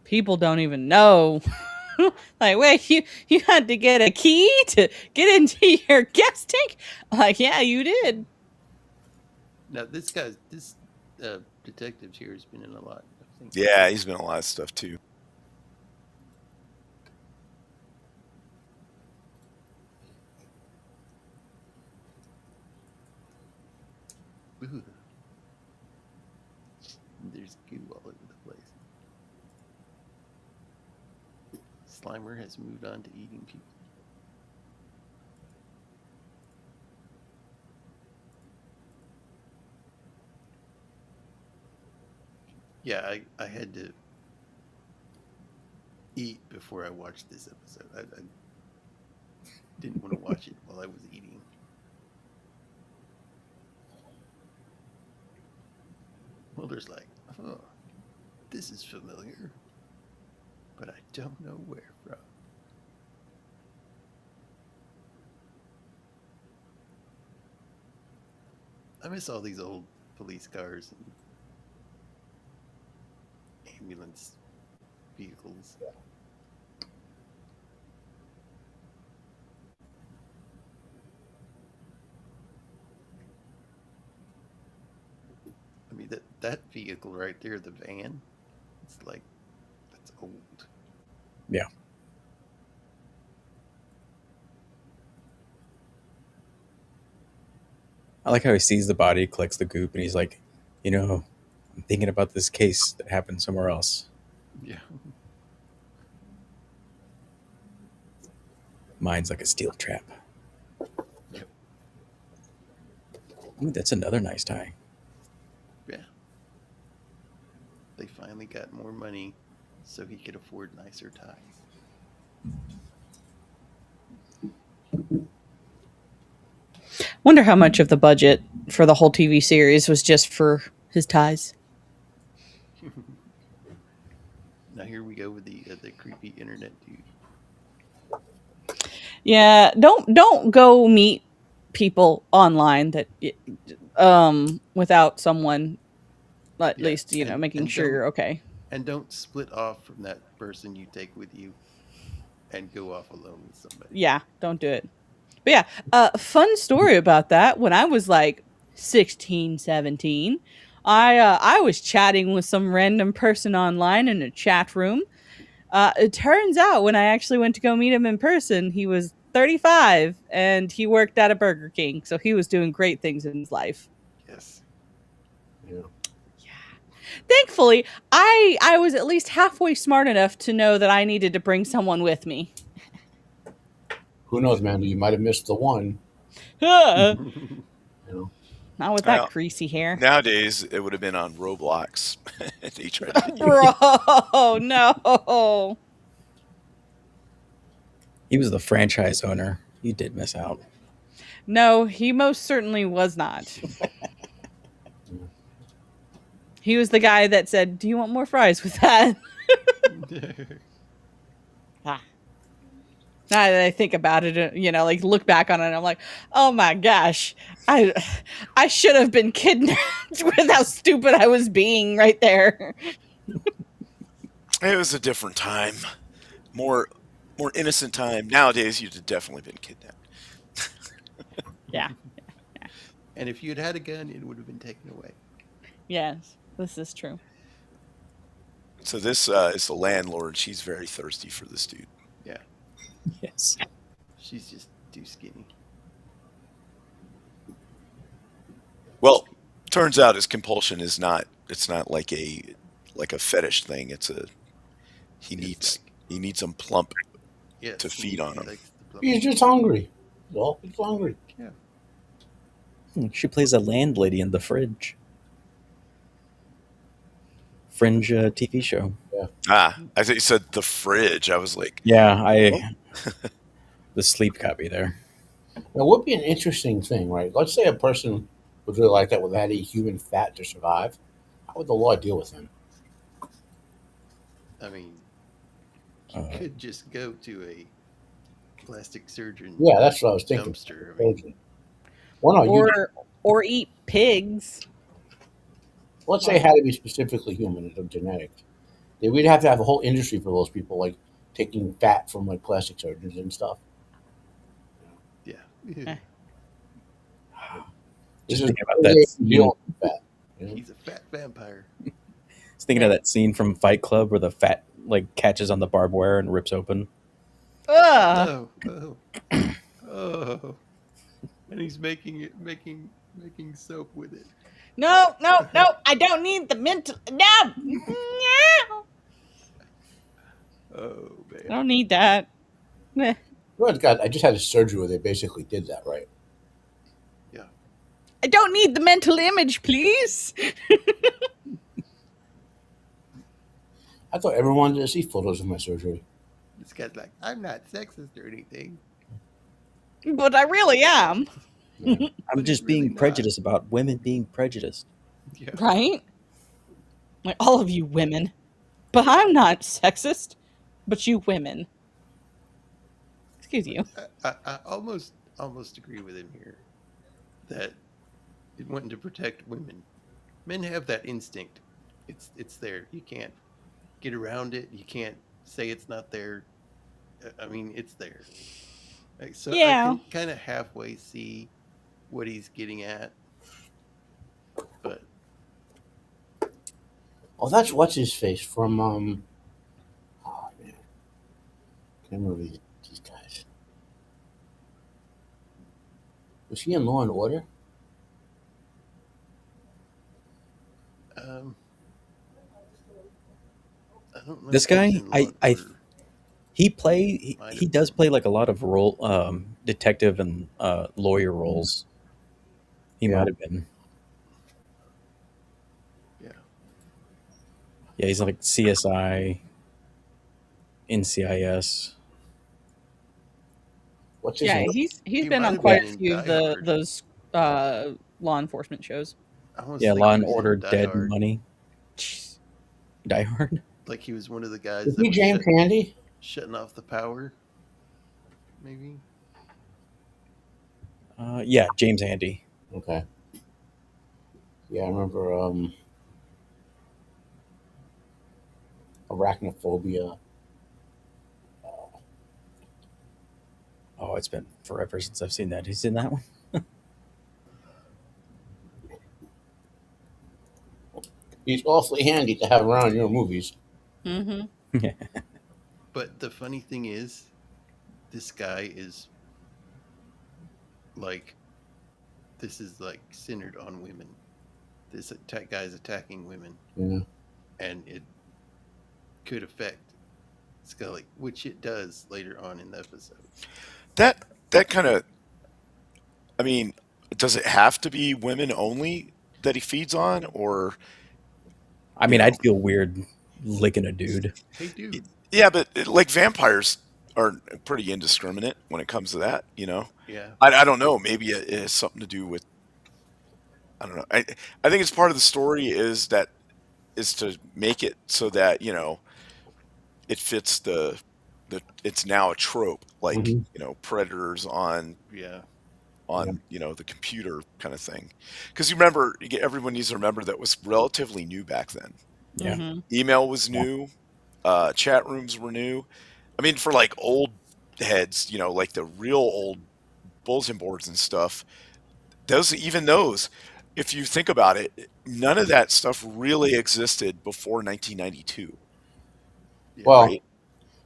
People don't even know. Like, wait, you had to get a key to get into your gas tank? Like, yeah, you did. Now this detective here has been in a lot. I think. Yeah. He's been in a lot of stuff too. Ooh. There's goo all over the place. Slimer has moved on to eating people. Yeah, I had to eat before I watched this episode. I didn't want to watch it while I was eating. Mulder's like, oh, this is familiar, but I don't know where from. I miss all these old police cars and ambulance vehicles. I mean that vehicle right there, the van, it's like that's old. Yeah. I like how he sees the body, collects the goop, and he's like, I'm thinking about this case that happened somewhere else. Yeah. Mine's like a steel trap. Yep. Ooh, that's another nice tie. Yeah. They finally got more money so he could afford nicer ties. Wonder how much of the budget for the whole TV series was just for his ties. Now here we go with the creepy internet dude. Yeah, don't go meet people online that without someone at Yeah, least making sure don't you're okay. and don't split off from that person you take with you and go off alone with somebody. Yeah, don't do it. But yeah, fun story about that. When I was like 16, 17, I was chatting with some random person online in a chat room. It turns out when I actually went to go meet him in person, he was 35 and he worked at a Burger King, so he was doing great things in his life. Yes. Yeah. Thankfully, I was at least halfway smart enough to know that I needed to bring someone with me. Who knows, man? You might have missed the one. Not You know. with that Well, greasy hair. nowadays, it would have been on Roblox. He tried to get you. Bro, no. He was the franchise owner. You did miss out. No, he most certainly was not. He was the guy that said, "Do you want more fries with that?" Now that I think about it, like look back on it, I'm like, oh my gosh, I should have been kidnapped with how stupid I was being right there. It was a different time, more innocent time. Nowadays, you'd have definitely been kidnapped. Yeah. And if you'd had a gun, it would have been taken away. Yes, this is true. So this is the landlord. She's very thirsty for this dude. Yeah. Yes. She's just too skinny. Well, turns out his compulsion is not. It's not like a fetish thing. He It's needs them plump yes, to feed on he him. likes the plump. He's just hungry. Well, he's hungry. Yeah. She plays a landlady in The Fringe. Fringe TV show. Ah, I think you said the fridge. I was like, Yeah, the sleep copy there. Now, what would be an interesting thing, right? Let's say a person was really like that without any human fat to survive. How would the law deal with him? I mean, you Uh, could just go to a plastic surgeon Yeah, that's what I was thinking. dumpster. I mean, Well, no, Or eat pigs. let's say it had to be specifically human or genetic. We'd have to have a whole industry for those people, like taking fat from like plastic surgeons and stuff. yeah. Eh. This Just is thinking about that scene. deal with fat. You know? He's a fat vampire. Just thinking of that scene from Fight Club where the fat like catches on the barbed wire and rips open. Ugh. Oh. And he's making soap with it. No, I don't need the mental. No. Oh man. I don't need that. Eh. Well, God, I just had a surgery where they basically did that, right? Yeah. I don't need the mental image, please. I thought everyone wanted to see photos of my surgery. This guy's like, I'm not sexist or anything. But I really am. Yeah. I'm But just he's really being not. prejudiced about women being prejudiced. Yeah. Right? Like all of you women. But I'm not sexist. But you women. Excuse you. I almost agree with him here that wanting to protect women. Men have that instinct. It's there. You can't get around it. You can't say it's not there. I mean, it's there. Like, so Yeah. I can kind of halfway see what he's getting at, but Oh, that's what's his face from oh man, can't remember these guys. Was he in Law and Order? I don't know. This if he's guy? in Law and I Order. he does play like a lot of role detective and lawyer roles. He Yeah. might have been. Yeah. Yeah, he's like CSI, NCIS. What's his Yeah, name? he's He been might on have quite been a in few of Die Hard. those law enforcement shows. I almost Yeah, think Law he and was Order, in Die Dead Hard. Money, Die Hard. Like he was one of the guys Is that he was James Handy? shutting off the power. Maybe. Yeah, James Handy. Okay. Yeah, I remember Arachnophobia. Oh, it's been forever since I've seen that. He's in that one. He's awfully handy to have around your movies. Mm-hmm. But the funny thing is, this guy is like, this is like centered on women. This guy's attacking women, Yeah. and it could affect Scully, which it does later on in the episode. That kind of, I mean, does it have to be women only that he feeds on, or I you mean, know? I'd feel weird licking a dude. Hey, dude. Yeah, but like vampires are pretty indiscriminate when it comes to that. You know, Yeah. I don't know. Maybe it has something to do with, I don't know. I think it's part of the story is to make it so that it fits the it's now a trope, like Mm-hmm. predators on Yeah. Yeah. the computer kind of thing. Because you remember, everyone needs to remember that was relatively new back then. Yeah. Mm-hmm. Email was Yeah. new, chat rooms were new. I mean, for like old heads, like the real old bulletin boards and stuff, those, if you think about it, none of that stuff really existed before 1992, Yeah. Well, right?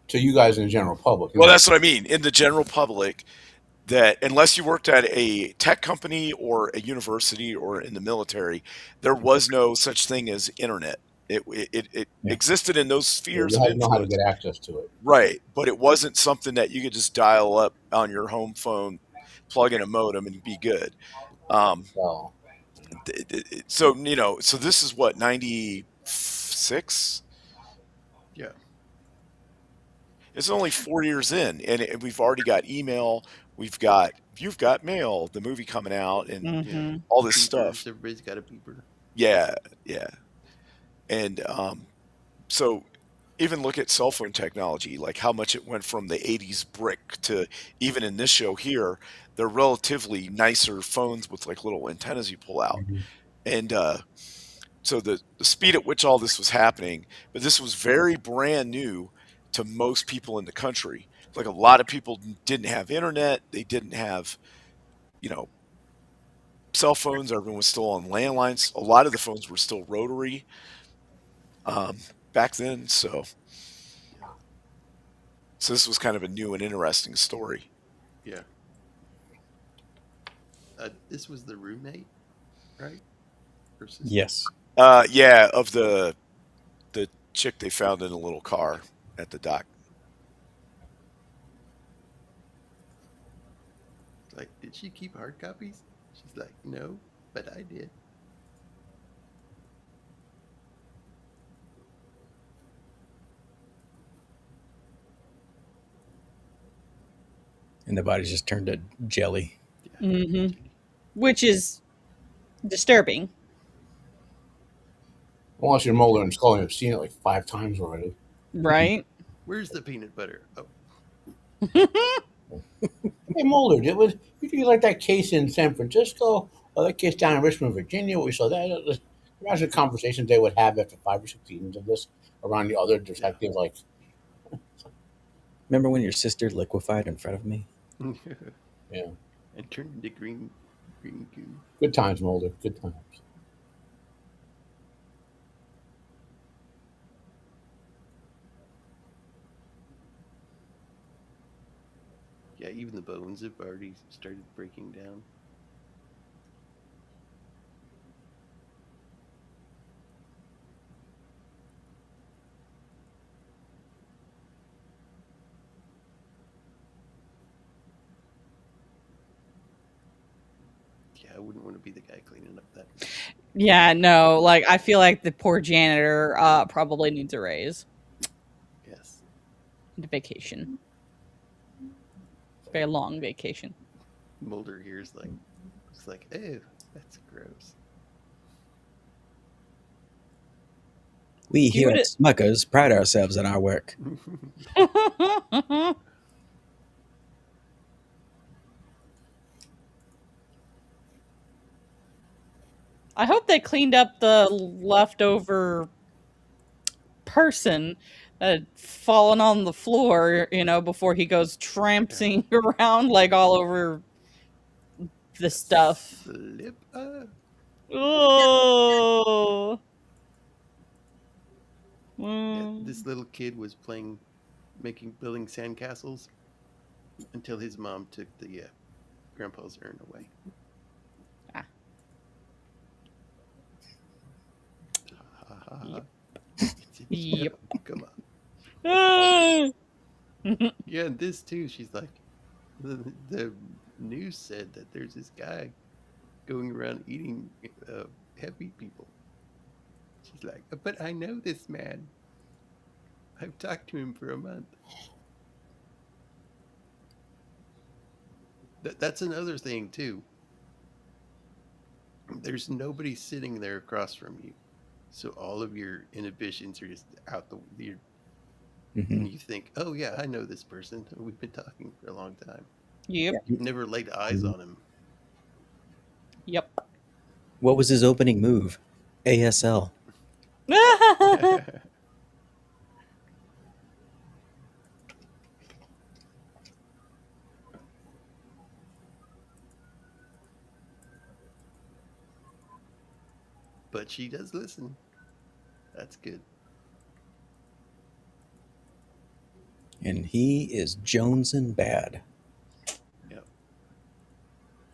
to you guys in the general public, Well, right? that's what I mean. In the general public, that unless you worked at a tech company or a university or in the military, there was no such thing as internet. It Yeah. existed in those Yeah, spheres you of had to know how to influence, get access to it. right? But it wasn't something that you could just dial up on your home phone, plug in a modem, and be good. Um, So, so so this is what, 96. Yeah. It's only 4 years in, and we've already got email. You've got mail, the movie coming out, and Yeah. Mm-hmm. all this Beepers. stuff. Everybody's got a beeper. Yeah, yeah. And so even look at cell phone technology, like how much it went from the 80s brick to, even in this show here, they're relatively nicer phones with like little antennas you pull out. mhm. And so the speed at which all this was happening, but this was very brand new to most people in the country. Like a lot of people didn't have internet, they didn't have, you know, cell phones. Everyone was still on landlines. A lot of the phones were still rotary um, back then. So this was kind of a new and interesting story. Yeah. This was the roommate, right? Her sister. Yes. Yeah, of the chick they found in a little car at the dock. It's like, did she keep hard copies? She's like, no, but I did. And the body's just turned to jelly. Yeah. Mm-hmm. Which is disturbing. Unless you're Mulder and Scully, I've seen it like 5 times already. Right? Where's the peanut butter? Oh, Hey, Mulder, you do like that case in San Francisco or that case down in Richmond, Virginia? We saw that. Imagine the conversations they would have after 5 or 6 seasons of this around the other detectives. Like, Remember when your sister liquefied in front of me? yeah, and turned into green goo. good times, Mulder. Good times. Yeah, even the bones have already started breaking down. I wouldn't want to be the guy cleaning up that. Yeah, no, like I feel like the poor janitor probably needs a raise. Yes. And a vacation. Very long vacation. Mulder here's like, looks like, ew, that's gross. We here would- at Smuckers pride ourselves on our work. I hope they cleaned up the leftover person that had fallen on the floor, before he goes tramping around like all over the stuff. Slip. Oh. Yeah, this little kid was building sandcastles until his mom took the grandpa's urn away. Ah. Yep. Come on. Ah. Yeah, and this too. She's like, the news said that there's this guy going around eating heavy people. She's like, but I know this man. I've talked to him for a month. That's another thing too. There's nobody sitting there across from you, so all of your inhibitions are just out the. And you think, oh yeah, I know this person. We've been talking for a long time. Yep. You've never laid eyes on him. Yep. What was his opening move? ASL. But she does listen. That's good. And he is jonesing bad. Yep.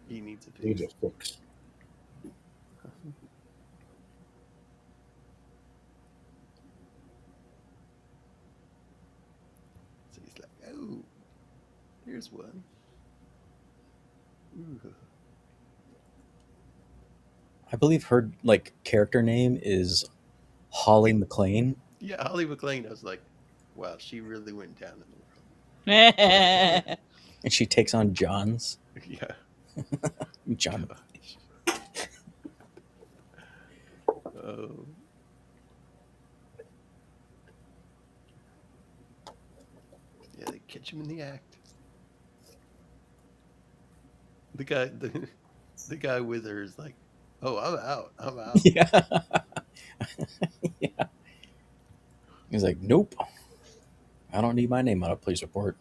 He needs a fix. Need a fix. So he's like, oh, here's one. Ooh. I believe her character name is Holly McLean. Yeah, Holly McLean. I was like, wow, she really went down in the world. And she takes on John's. Yeah. John. Oh. Yeah, they catch him in the act. The guy with her is like, oh, I'm out. Yeah. Yeah. He's like, nope. I don't need my name on a police report.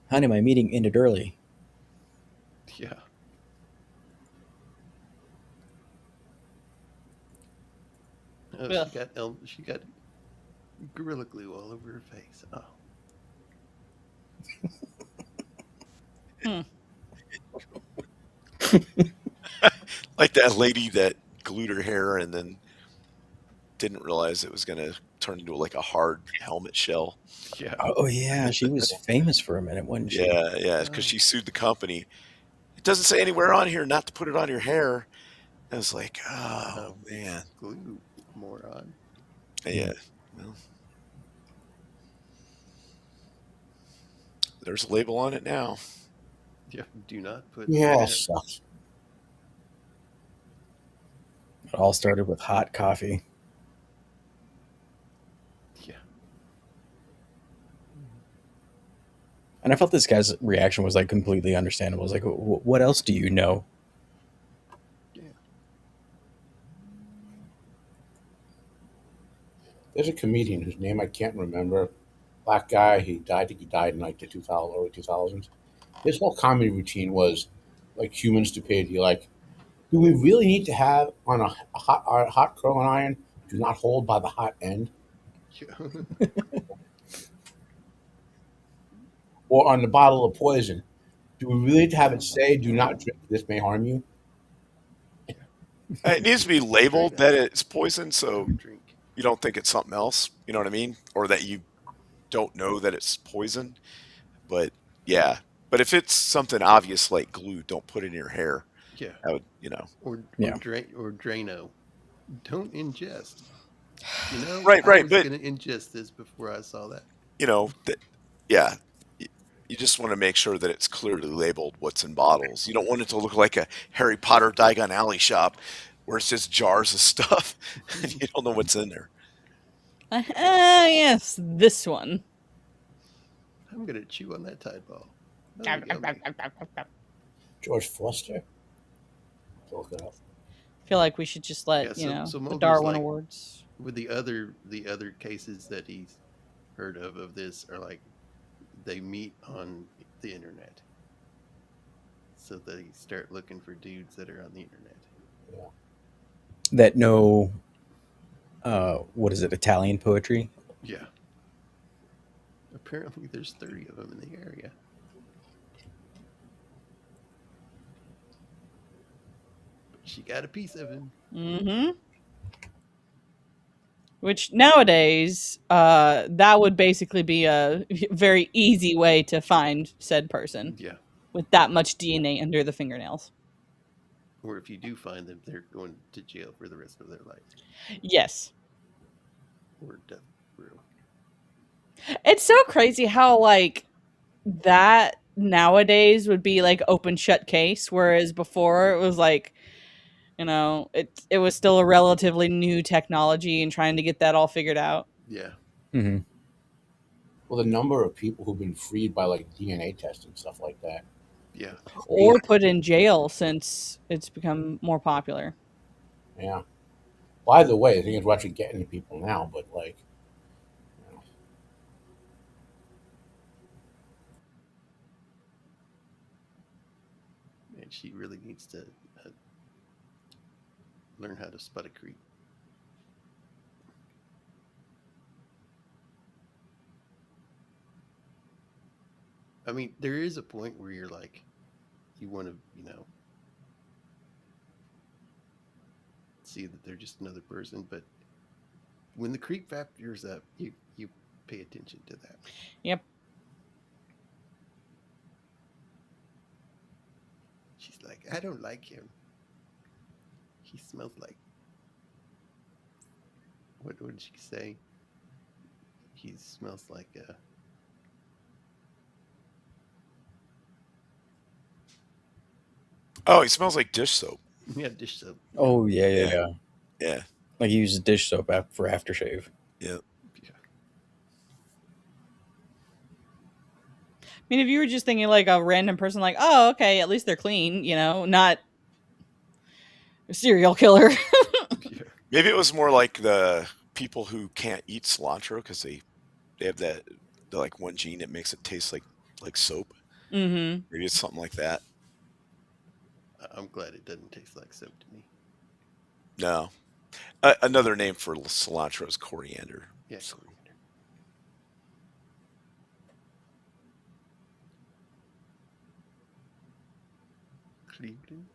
Honey, my meeting ended early. Yeah. Oh, she got Gorilla Glue all over her face. Oh. Like that lady that glued her hair and then didn't realize it was going to turn into like a hard helmet shell. Yeah. Oh, yeah. She was famous for a minute, wasn't she? Yeah, because she sued the company. It doesn't say anywhere on here not to put it on your hair. I was like, oh, man. Glue, moron. Yeah. Well, there's a label on it now. Yeah, do not put. Yeah, sucks. It all started with hot coffee. Yeah. And I felt this guy's reaction was completely understandable. It was like, what else do you know? Yeah. There's a comedian whose name I can't remember. Black guy. He died. I think he died in like the early 2000s. His whole comedy routine was like human stupidity. Like, do we really need to have on a hot curling iron? Do not hold by the hot end. Or on the bottle of poison, do we really need to have it say, "Do not drink. This may harm you"? It needs to be labeled that it's poison, so Drink. you don't think it's something else. You know what I mean? Or that you don't know that it's poison. But yeah. But if it's something obvious like glue, don't put it in your hair. Yeah. I would, you know. Or Yeah. or Drano. Don't ingest. You know, Right, I right, was but gonna ingest this before I saw that. you know, yeah, you just want to make sure that it's clearly labeled what's in bottles. You don't want it to look like a Harry Potter Diagon Alley shop where it's just jars of stuff and you don't know what's in there. Yes, this one. I'm gonna chew on that Tide Ball. Oh, yummy. George Foster. Look it up. Feel like we should just Yeah, let, so the Mulder's Darwin like Awards. with the other cases that he's heard of this are like they meet on the internet. So they start looking for dudes that are on the internet. Yeah. That know, what is it, Italian poetry? Yeah. Apparently there's 30 of them in the area. But she got a piece of him. Mm-hmm. Which nowadays, that would basically be a very easy way to find said person Yeah. with that much DNA under the fingernails. Or if you do find them, they're going to jail for the rest of their life. Yes. Or death row. It's so crazy how, like, that nowadays would be like open shut case, whereas before it was like, it was still a relatively new technology and trying to get that all figured out. Yeah. Mm-hmm. Well, the number of people who've been freed by like DNA tests and stuff like that. Yeah. Or put in jail since it's become more popular. Yeah. By the way, I think we're actually getting to people now, but like, you know, And she really needs to learn how to spot a creep. I mean, there is a point where you're like, you want to, see that they're just another person. But when the creep factor's up, you pay attention to that. Yep. She's like, I don't like him. He smells like. What did she say? He smells like a. Oh, he smells like dish soap. Yeah, dish soap. Oh, yeah, yeah, Yeah. yeah. Yeah. Like he uses dish soap for aftershave. Yeah. Yeah. I mean, if you were just thinking like a random person, like, oh, okay, at least they're clean, not a serial killer. Yeah. Maybe it was more like the people who can't eat cilantro because they have the like one gene that makes it taste like soap. Mm-hmm. Maybe it's something like that. I'm glad it doesn't taste like soap to me. No. Another name for cilantro is coriander. Yeah, So, coriander. Cleveland.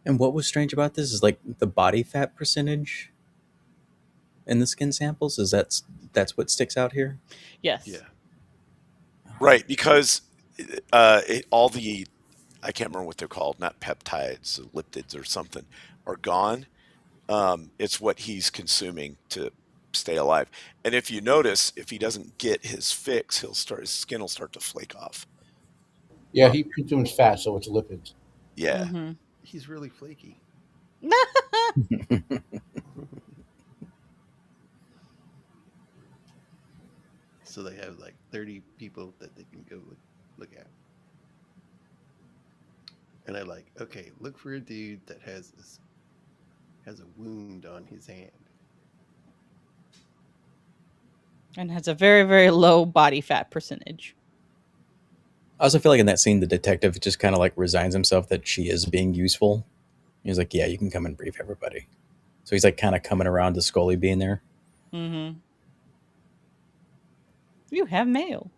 And what was strange about this is like the body fat percentage in the skin samples. That's what sticks out here. Yes. Yeah. right, because all the I can't remember what they're called, not peptides, lipids, or something, are gone. It's what he's consuming to stay alive. And if you notice, if he doesn't get his fix, his skin will start to flake off. yeah, he consumes fat, so it's lipids. Yeah. Mm-hmm. He's really flaky. So they have like 30 people that they can go look at. And I like, okay, look for a dude that has a wound on his hand. And has a very, very low body fat percentage. I also feel like in that scene, the detective just kind of like resigns himself that she is being useful. He's like, yeah, you can come and brief everybody. So he's like kind of coming around to Scully being there. Mm-hmm. You have mail.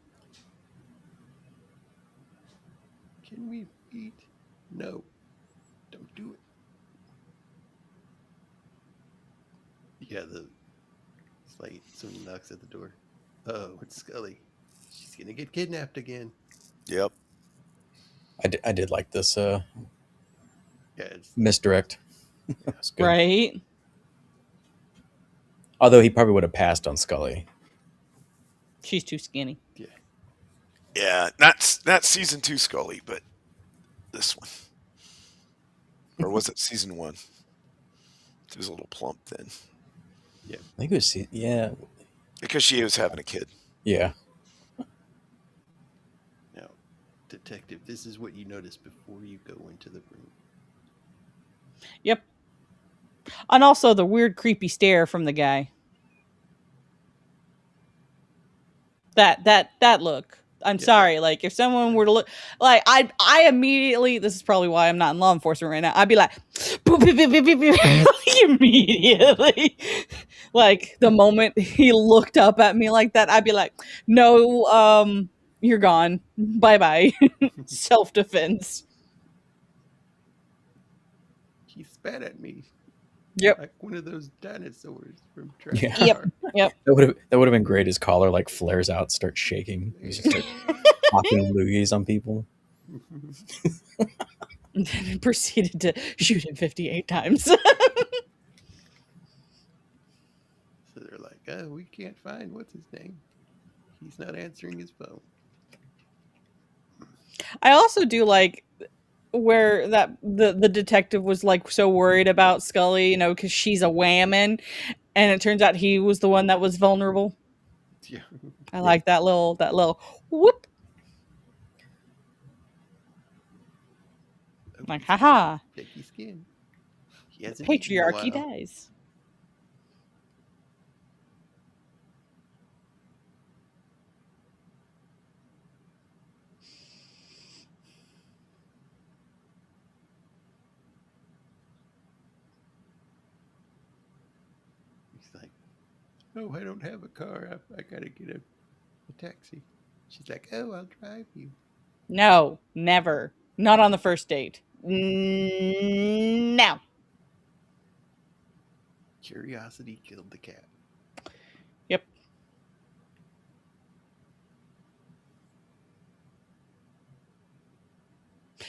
Can we eat? No. Don't Do it. Yeah, it's like someone knocks at the door. Oh, it's Scully. She's gonna get kidnapped again. Yep. I did like this Yeah, it's misdirect. yeah. It's good. Right? Although he probably would have passed on Scully. She's too skinny. Yeah. Yeah, not season 2 Scully, but this one. Or was it season 1? She was a little plump then. I think it was yeah. Because she was having a kid. Yeah. Now, detective, this is what you notice before you go into the room. Yep. And also the weird, creepy stare from the guy. That look. I'm sorry. Like, if someone were to look, like, I immediately. This is probably why I'm not in law enforcement right now. I'd be like, boop, boop, boop, boop, boop, boop, immediately. Like the moment he looked up at me like that, I'd be like, no, you're gone. Bye bye. Self defense. He spat at me Yep. like one of those dinosaurs from Jurassic Yeah. Yep. Park. Yep. That would have been great. His collar like flares out, starts shaking. He's just like popping loogies on people. And then proceeded to shoot him 58 times. So they're like, oh, we can't find what's his name. He's not answering his phone. I also do like where that the detective was like so worried about Scully, you know, because she's a whammon, and it turns out he was the one that was vulnerable. Yeah. I like that little whoop. Like, haha, Shaky skin. He hasn't eaten in a patriarchy while. dies. He's like, oh, I don't have a car. I gotta get a taxi. She's like, oh, I'll drive you. No, never. Not on the first date. No. Curiosity killed the cat. Yep.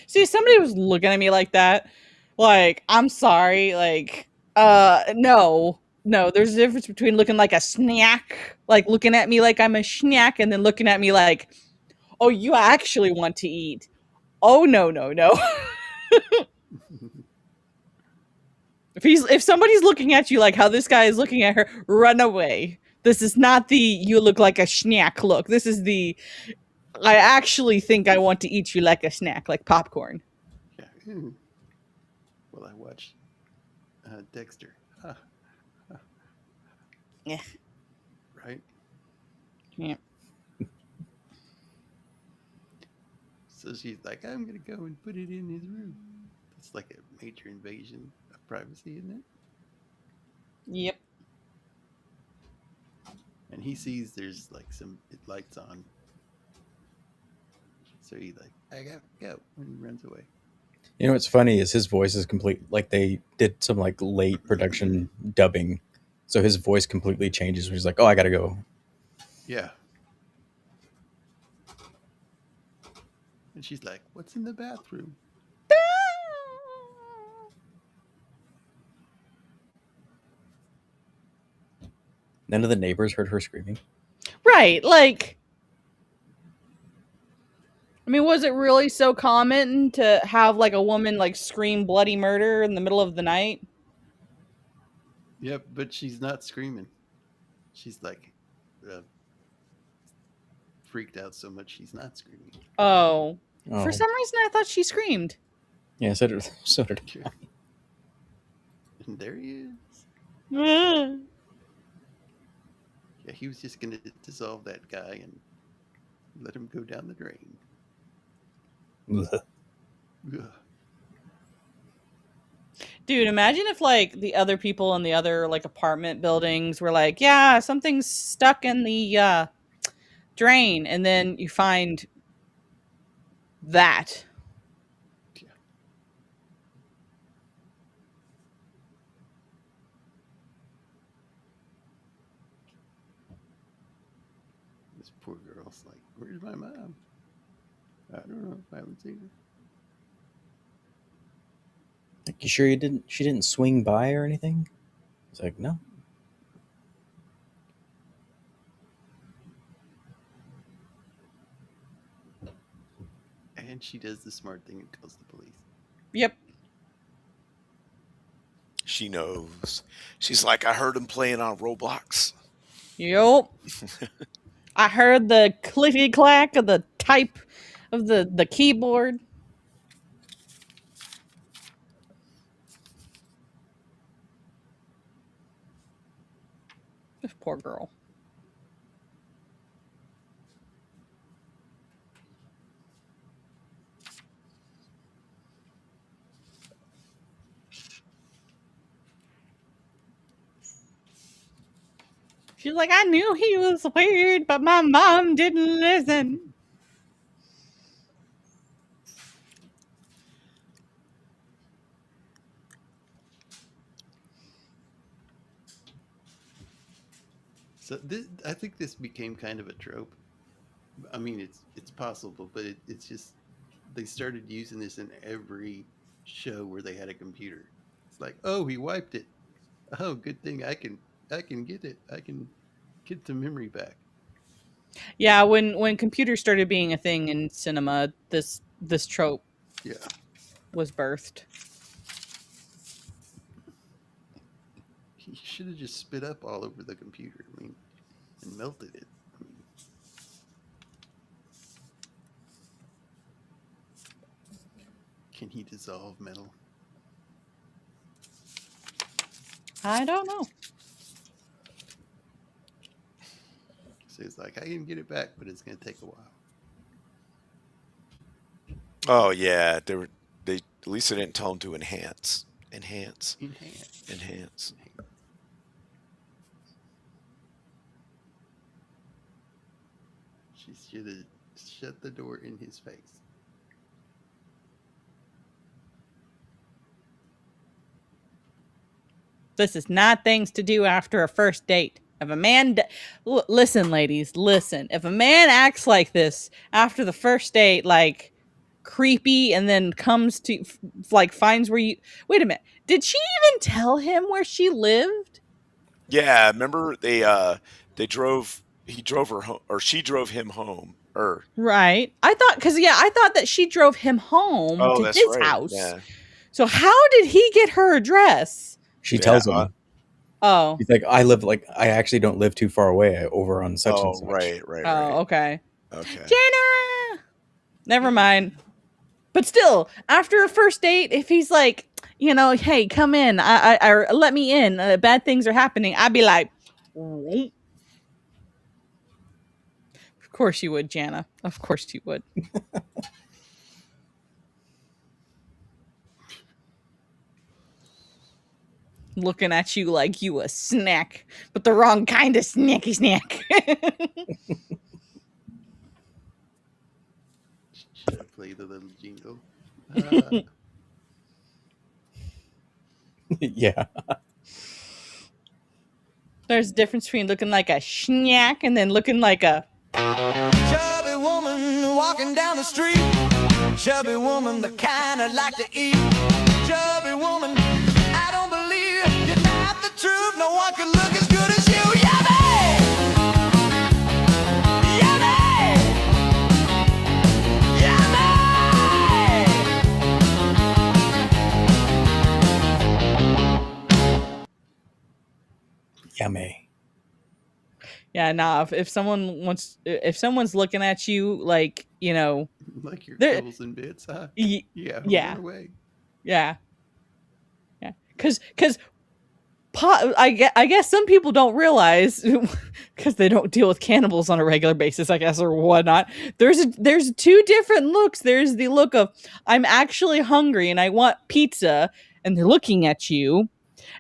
See, if somebody was looking at me like that, like, I'm sorry, like, no. No, there's a difference between looking like a snack, like looking at me like I'm a snack, and then looking at me like, oh, you actually want to eat. Oh, no, no, no. If somebody's looking at you like how this guy is looking at her, run away. This is not the you look like a snack look. This is the I actually think I want to eat you like a snack, like popcorn. Yeah. Well, I watched Dexter. Yeah. Right? Yeah. So she's like, I'm going to go and put it in his room. It's like a major invasion of privacy, isn't it? Yep. And he sees there's like some lights on. So he's like, I got to go. And he runs away. You know what's funny is his voice is complete. Like they did some like late production dubbing, so his voice completely changes. When he's like, "Oh, I gotta go." Yeah. And she's like, what's in the bathroom? None of the neighbors heard her screaming. Right. Like, I mean, was it really so common to have like a woman like scream bloody murder in the middle of the night? Yep, but she's not screaming. She's like freaked out so much she's not screaming. Oh. Oh, For some reason, I thought she screamed. yeah, so did I. And there he is. Yeah. Yeah, he was just going to dissolve that guy and let him go down the drain. Ugh. Dude, imagine if like the other people in the other like apartment buildings were like, yeah, something's stuck in the drain, and then you find that. Yeah. Where's my mom? I don't know. I haven't seen her. Like, you sure she didn't swing by or anything? It's like, no. And she does the smart thing and calls the police. Yep. She knows. She's like, I heard him playing on Roblox. Yep. I heard the clicky clack of the type of the keyboard. This poor girl. She's like, I knew he was weird, but my mom didn't listen. So I think this became kind of a trope. I mean, it's possible, but it's just they started using this in every show where they had a computer. It's like, oh, he wiped it. Oh, good thing I can get it. I can get the memory back. Yeah, when computers started being a thing in cinema, this trope Yeah. was birthed. He should have just spit up all over the computer. I mean, and melted it. I mean, can he dissolve metal? I don't know. So it's like, I can get it back, but it's going to take a while. Oh yeah, they at least they didn't tell him to enhance. Enhance. She should have shut the door in his face. This is not things to do after a first date. If a man, listen, ladies, listen. If a man acts like this after the first date, like creepy, and then comes to like finds where you wait a minute. Did she even tell him where she lived? Yeah, remember they drove. He drove her home, or she drove him home. Or Right. I thought that she drove him home oh, to that's his right. house. Yeah, So how did he get her address? She yeah. tells him. Oh. He's like, I actually don't live too far away, over on such and Oh, such. right. Oh, okay. Okay. Jenna! Never mind. But still, after a first date, if he's like, hey, come in, I let me in, bad things are happening, I'd be like, "Whoop." Of course you would, Jana. Of course you would. Looking at you like you a snack, but the wrong kind of snacky snack. Should I play the little jingle? Yeah. There's a difference between looking like a snack and then looking like a chubby woman walking down the street. Chubby woman, the kind I like to eat. Chubby woman, I don't believe you're not the truth. No one could look as good as you. Yummy! Yummy! Yummy. yeah. Nah, if someone's looking at you like Like your There- Kibbles and Bits, huh? yeah, Yeah. Run away. yeah, because I guess some people don't realize because they don't deal with cannibals on a regular basis, I guess, or whatnot. There's two different looks. There's the look of I'm actually hungry and I want pizza, and they're looking at you,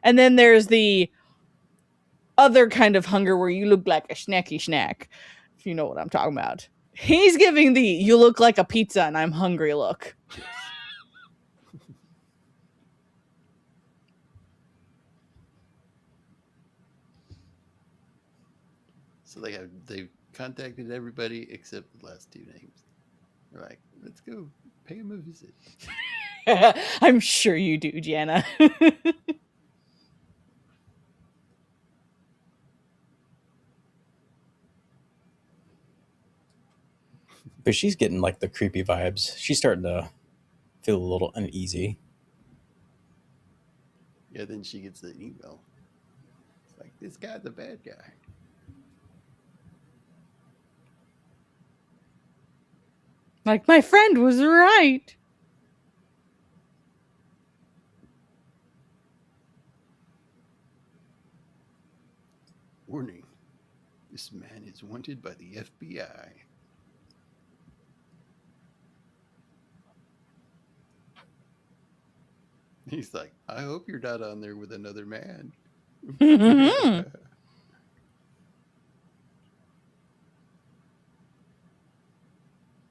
and then there's the other kind of hunger where you look like a snacky snack, if you know what I'm talking about. He's giving the you look like a pizza and I'm hungry look. So they've contacted everybody except the last two names. They're like, let's go pay him a visit. I'm sure you do, Jana. But she's getting like the creepy vibes. She's starting to feel a little uneasy. Yeah, then she gets an email. It's like, this guy's a bad guy. Like, my friend was right. Warning, this man is wanted by the FBI. He's like, I hope you're not on there with another man.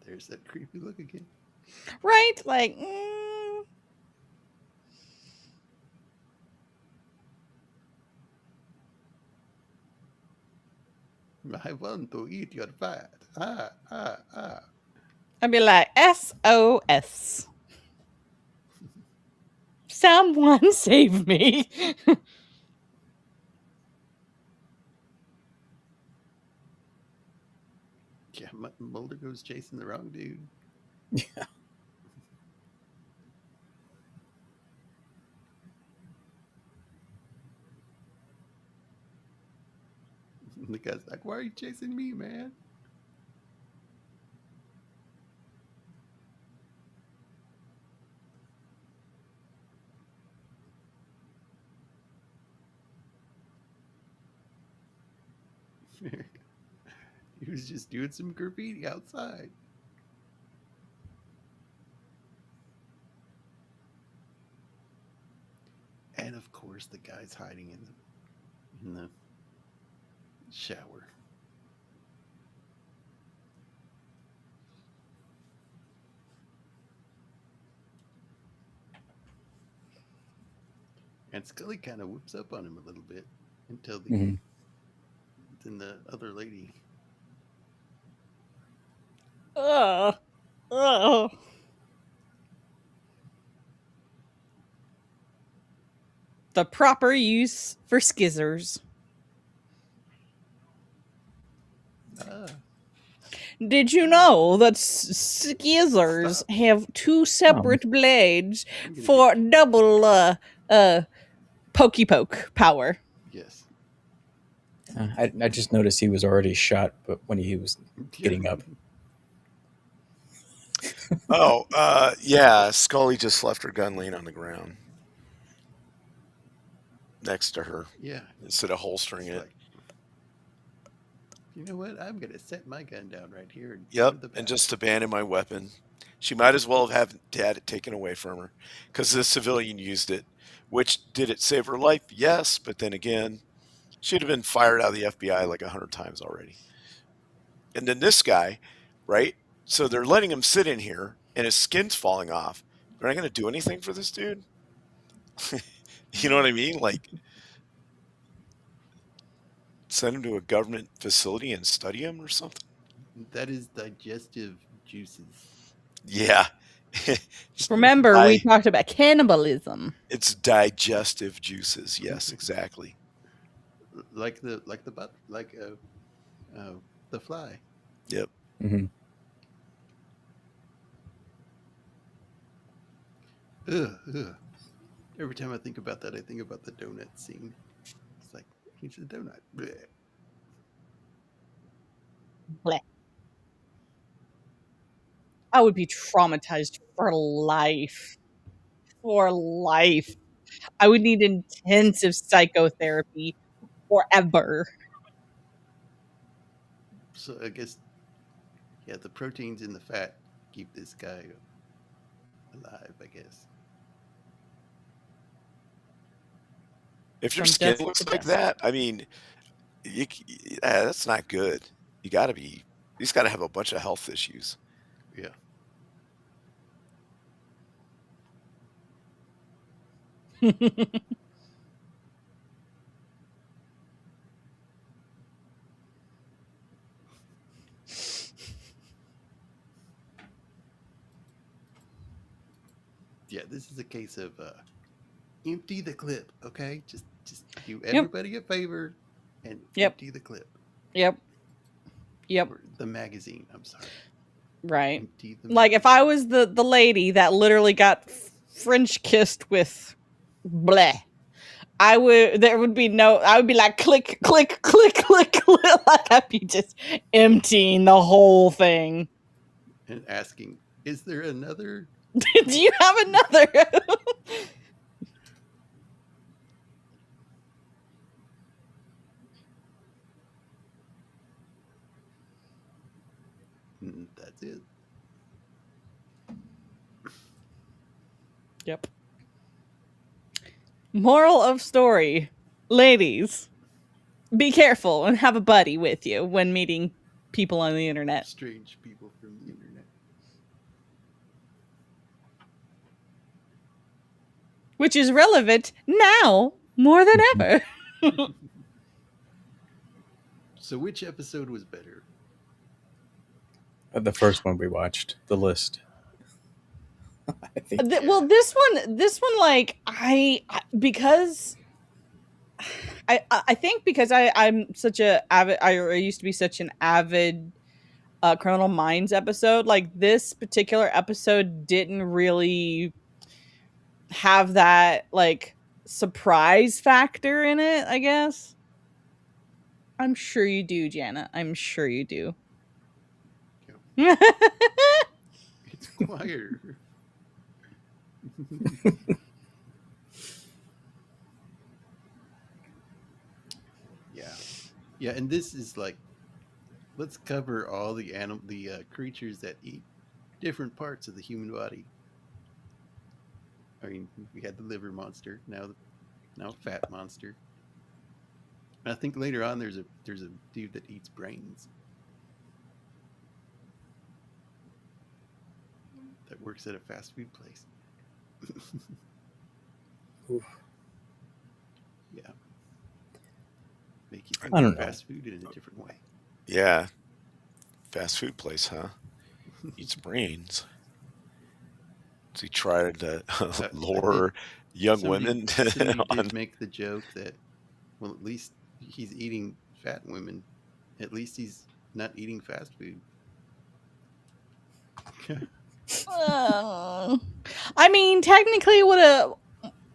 There's that creepy look again. Right? Like, I want to eat your fat. Ah. I'd be like, SOS. Someone save me. Yeah, Mulder goes chasing the wrong dude. Yeah. And the guy's like, why are you chasing me, man? He was just doing some graffiti outside. And of course, the guy's hiding in the shower. And Scully kind of whips up on him a little bit until then the other lady. Ugh. Ugh. The proper use for skizzers. Did you know that skizzers have two separate blades for double pokey poke power? Yes. I just noticed he was already shot, but when he was getting up. Oh, yeah. Scully just left her gun laying on the ground next to her Yeah. instead of holstering It's it. like, you know what? I'm going to set my gun down right here. And Yep, go to the and back. just abandon my weapon. She might as well have had it taken away from her because the civilian used it. Which, did it save her life? Yes, but then again, she'd have been fired out of the FBI like 100 times already. And then this guy, right? So they're letting him sit in here and his skin's falling off. They're not going to do anything for this dude? You know what I mean? Like, send him to a government facility and study him or something? That is digestive juices. Yeah. Remember, we talked about cannibalism. It's digestive juices. Yes, exactly. Like the fly. Yep. Ugh. Every time I think about that, I think about the donut scene. It's like, he's a donut. Blech. Blech. I would be traumatized for life. For life. I would need intensive psychotherapy forever. So I guess, yeah, the proteins in the fat keep this guy alive, I guess. If your From skin dust looks to like dust. that, I mean, that's not good. You got to be, you just got to have a bunch of health issues. Yeah. Yeah, this is a case of empty the clip, okay? Just do everybody a favor and Yep. empty the clip. Yep. Or the magazine, I'm sorry. Right. Empty the Like if magazine. I was the lady that literally got French kissed with bleh, I would be like click click click click click like I'd be just emptying the whole thing. And asking, is there another? Do you have another? That's it. Yep. Moral of story. Ladies, be careful and have a buddy with you when meeting people on the internet. Strange people from the internet. Which is relevant now more than ever. So which episode was better? The first one we watched, The List. I think. Well, this one, like because I think because I'm such a avid. I used to be such an avid Criminal Minds episode. Like this particular episode didn't really have that like surprise factor in it. I guess. I'm sure you do, Jana. I'm sure you do. It's quieter. Yeah, and this is like, let's cover all the creatures that eat different parts of the human body. I mean, we had the liver monster, now fat monster. And I think later on there's a dude that eats brains. That works at a fast food place. Yeah. Make you think I don't of know. fast food in a different way. Yeah. Fast food place, huh? Eats brains. Does he try to lure young women? Somebody did make the joke that, well, at least he's eating fat women. At least he's not eating fast food. I mean, technically, would a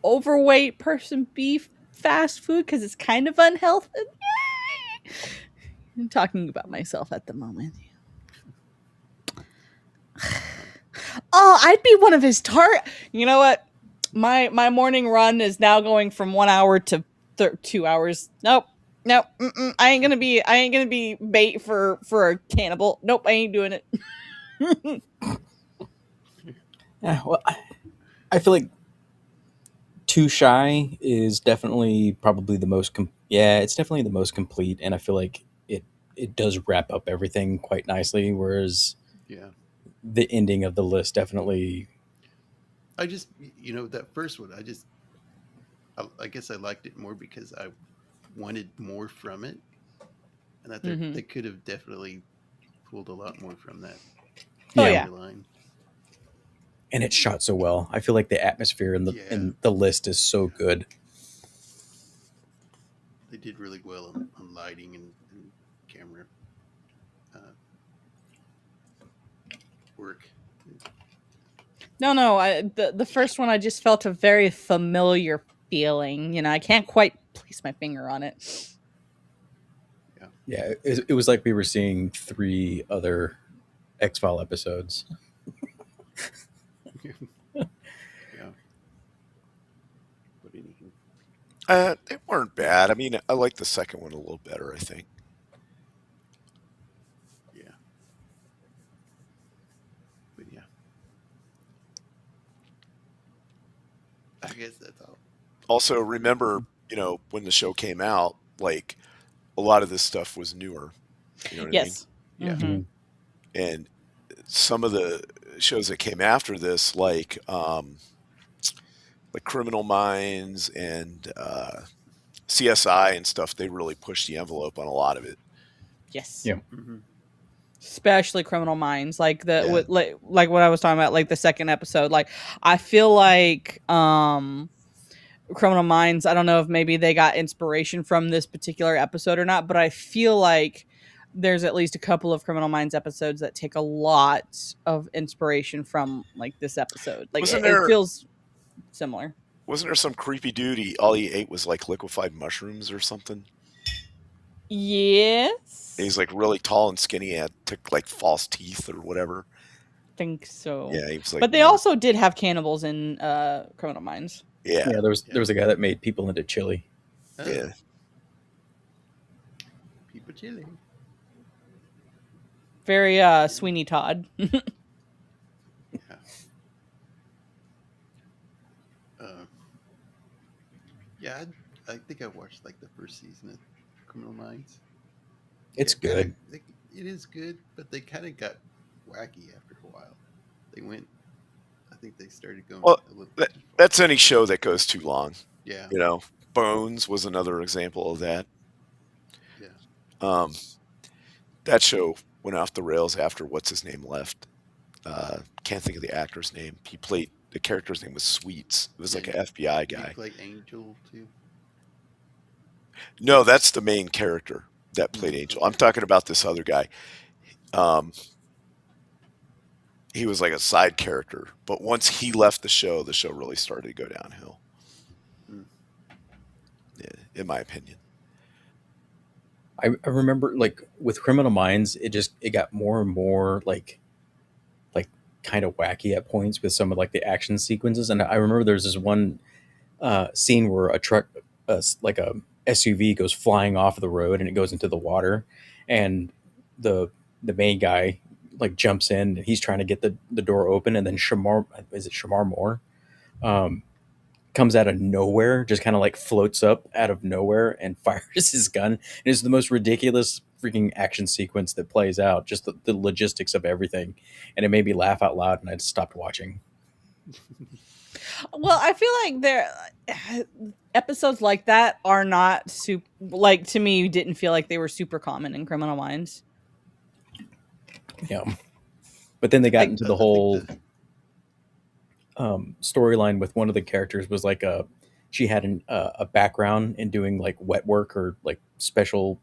overweight person be fast food because it's kind of unhealthy? I'm talking about myself at the moment. Oh, I'd be one of his You know what? My morning run is now going from 1 hour to 2 hours. Nope. I ain't gonna be bait for a cannibal. Nope, I ain't doing it. Yeah, well, I feel like Too Shy is definitely probably the most. It's definitely the most complete, and I feel like it does wrap up everything quite nicely. Whereas, the ending of The List definitely. I just, that first one, I guess I liked it more because I wanted more from it, and that they could have definitely pulled a lot more from that. Line. And it's shot so well. I feel like the atmosphere in the List is so good. They did really well on lighting and camera work. No, the first one I just felt a very familiar feeling. I can't quite place my finger on it. Yeah, it was like we were seeing 3 other X-File episodes. They weren't bad. I mean, I like the second one a little better, I think. Yeah. But yeah. I guess that's all. Also, remember, when the show came out, like, a lot of this stuff was newer. You know what I mean? Yeah. Mm-hmm. And some of the shows that came after this, like Criminal Minds and CSI and stuff, they really pushed the envelope on a lot of it. Yes. Yeah. Mm-hmm. especially Criminal Minds, like the Yeah. like what I was talking about, like the second episode. Like I feel like Criminal Minds, I don't know if maybe they got inspiration from this particular episode or not, but I feel like there's at least a couple of Criminal Minds episodes that take a lot of inspiration from like this episode. Like Wasn't it there feels similar. wasn't there some creepy dude? All he ate was like liquefied mushrooms or something. Yes. And he's like really tall and skinny and took like false teeth or whatever. Think so. Yeah, he was like. But they also did have cannibals in Criminal Minds. Yeah. Yeah, there was a guy that made people into chili. Oh, Yeah. people chilling. Very Sweeney Todd. Yeah. Yeah, I think I watched like the first season of Criminal Minds. It's Yeah, good. It is good, but they kind of got wacky after a while. They went. I think they started going Well, a little. that- too far. That's any show that goes too long. Yeah. You know, Bones was another example of that. Yeah. That show went off the rails after what's his name left. Can't think of the actor's name. He played the character's name was Sweets. It was like an FBI Did guy. he play Angel too? No, that's the main character that played Angel. I'm talking about this other guy. He was like a side character, but once he left the show really started to go downhill. Hmm. Yeah, in my opinion. I remember like with Criminal Minds, it got more and more like kind of wacky at points with some of like the action sequences. And I remember there's this one scene where a truck, like a SUV, goes flying off the road and it goes into the water, and the main guy like jumps in and he's trying to get the door open, and then Shamar Moore comes out of nowhere, just kind of like floats up out of nowhere and fires his gun. And it's the most ridiculous freaking action sequence that plays out, just the logistics of everything. And it made me laugh out loud, and I just stopped watching. Well, I feel like there episodes like that are not super, like, to me, didn't feel like they were super common in Criminal Minds. Yeah. But then they got Like, into I the think whole the- storyline with one of the characters was like she had a background in doing like wet work or like special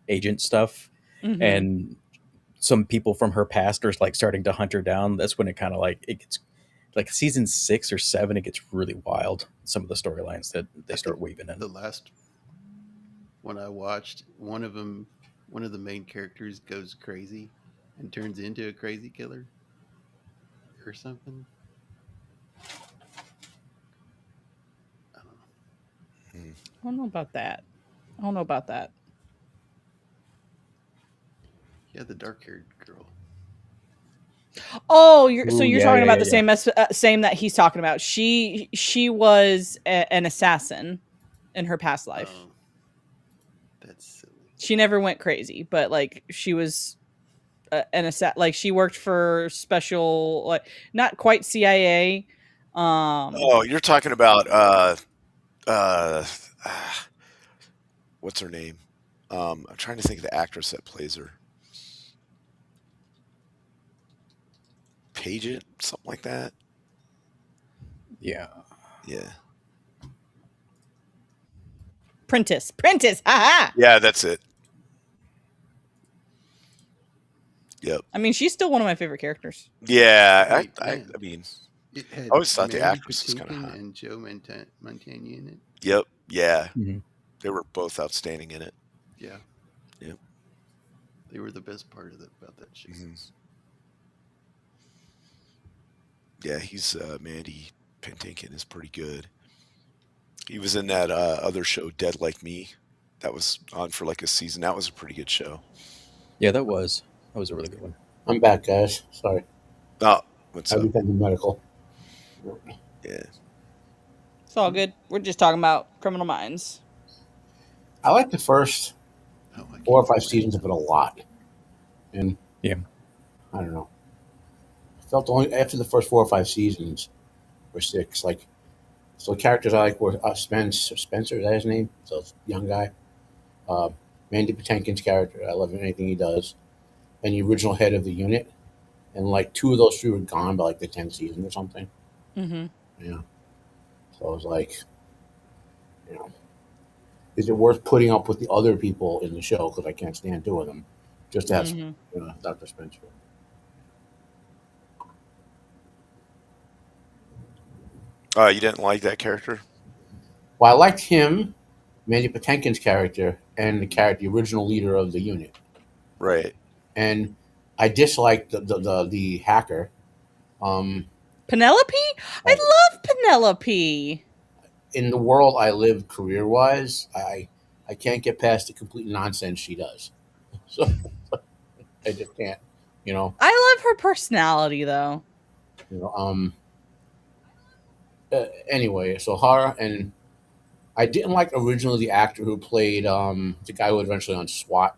agent stuff, mhm. and some people from her past are like starting to hunt her down. That's when it kind of like it gets like season 6 or 7. It gets really wild. Some of the storylines that they start weaving in. The last one I watched, one of the main characters goes crazy and turns into a crazy killer or something. I don't know. I don't know about that. I don't know about that. Yeah, the dark-haired girl. Oh, you're Ooh, you're yeah, talking yeah, about yeah, the same same that he's talking about. She was an assassin in her past life. Oh, that's silly. She never went crazy, but like she was an assassin. Like she worked for special, like not quite CIA. Oh, you're talking about what's her name? I'm trying to think of the actress that plays her. Paget, something like that. Yeah. Yeah. Prentice, haha. Yeah, that's it. Yep. I mean, she's still one of my favorite characters. Yeah, Right, I man. mean, It had I always thought the Mandy actress was kinda Patinkin hot. and Joe Montana in it. yep, yeah, Mhm. they were both outstanding in it. Yeah. Yep. They were the best part about that show. Mhm. Yeah, he's Mandy Patinkin is pretty good. He was in that other show, Dead Like Me. That was on for like a season. That was a pretty good show. Yeah, that was a really good one. I'm back, guys. Sorry. Oh, what's I've up? been medical. Yeah. It's all good. We're just talking about Criminal Minds. I like the first Oh, I 4 or can't 5 seasons of it a lot. And Yeah. I don't know. I felt only after the first 4 or 5 seasons or 6, like, so the characters I like were Spencer, is that his name? So young guy. Mandy Patinkin's character, I love anything he does. and the original head of the unit, and like 2 of those 3 were gone by like the 10th season or something. Mm-hmm. Yeah. So I was like, you know, is it worth putting up with the other people in the show because I can't stand 2 of them just to have Mm-hmm. Dr. Spencer? You didn't like that character? Well, I liked him, Mandy Patinkin's character, and the original leader of the unit, Right. and I disliked the hacker. Um, Penelope? I uh, love Penelope. in the world I live career wise, I can't get past the complete nonsense she does. So I just can't, you know. I love her personality, though. You know. Anyway, so her and I didn't like originally the actor who played the guy who was eventually on SWAT.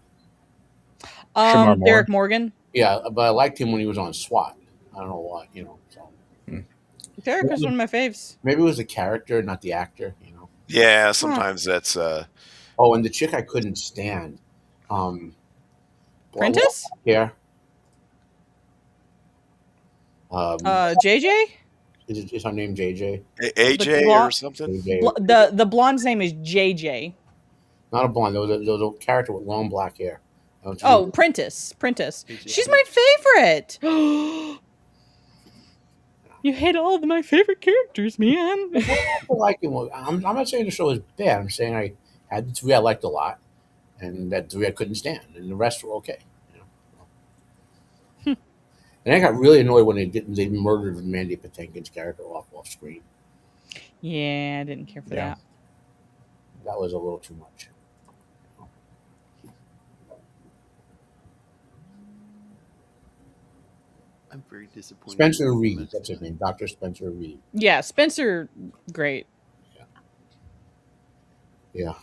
Shamar Moore. Derek Morgan. Yeah, but I liked him when he was on SWAT. I don't know why, So Hmm. Derek was one of my faves. maybe it was the character, not the actor. Yeah, Huh. sometimes that's Oh, and the chick I couldn't stand. Um, what Prentice? hair? Um, JJ? is her name JJ? The AJ or blonde, something. JJ. the blonde's name is JJ. Not a blonde. There was a character with long black hair. I don't know. Oh, Prentice. AJ She's my Peach. favorite. You hate all of my favorite characters, man. I like him. I'm not saying the show is bad. I'm saying I had the 3 I liked a lot, and that 3 I couldn't stand, and the rest were okay. You know? And I got really annoyed when they murdered Mandy Patinkin's character off screen. Yeah, I didn't care for Yeah. that. That was a little too much. I'm very disappointed. Spencer in Reed, most that's his of it. name, Dr. Spencer Reed. Yeah, Spencer, great. Yeah.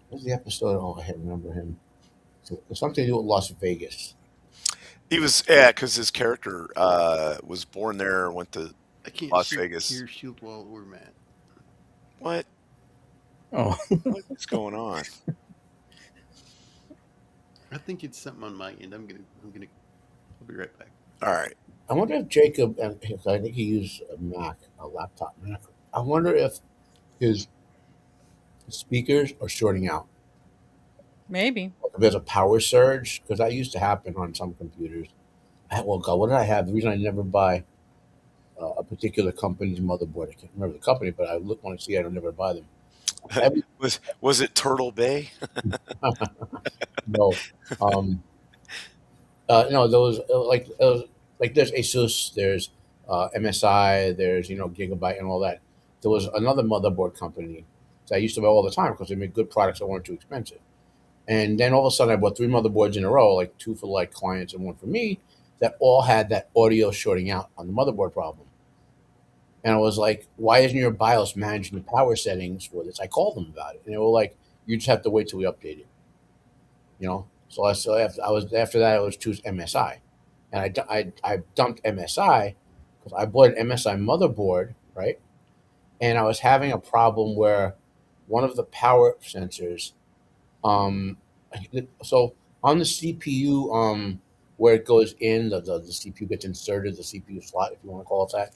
What's the episode? Oh, I remember him. It's something to do with Las Vegas. He was because his character was born there, went to I can't Las hear Vegas. Shieldwall or Matt. What? Oh, What's going on? I think it's something on my end. I'll be right back. All right. I wonder if Jacob, and I think he used a laptop Mac. I wonder if his speakers are shorting out. Maybe. If there's a power surge, because that used to happen on some computers. Well, God, what did I have? The reason I never buy a particular company's motherboard, I can't remember the company, but I look when I see it, I don't never buy them. Every, was it Turtle Bay? no, no, those like there's Asus, there's MSI, there's Gigabyte and all that. There was another motherboard company that I used to buy all the time because they made good products that weren't too expensive. And then all of a sudden, I bought 3 motherboards in a row, like 2 for like clients and 1 for me, that all had that audio shorting out on the motherboard problem. And I was like, "Why isn't your BIOS managing the power settings for this?" I called them about it, and they were like, "You just have to wait till we update it." So after that, I was choose MSI, and I dumped MSI because I bought an MSI motherboard, right? And I was having a problem where one of the power sensors, um, so on the CPU, where it goes in, the CPU gets inserted, the CPU slot, if you want to call it that.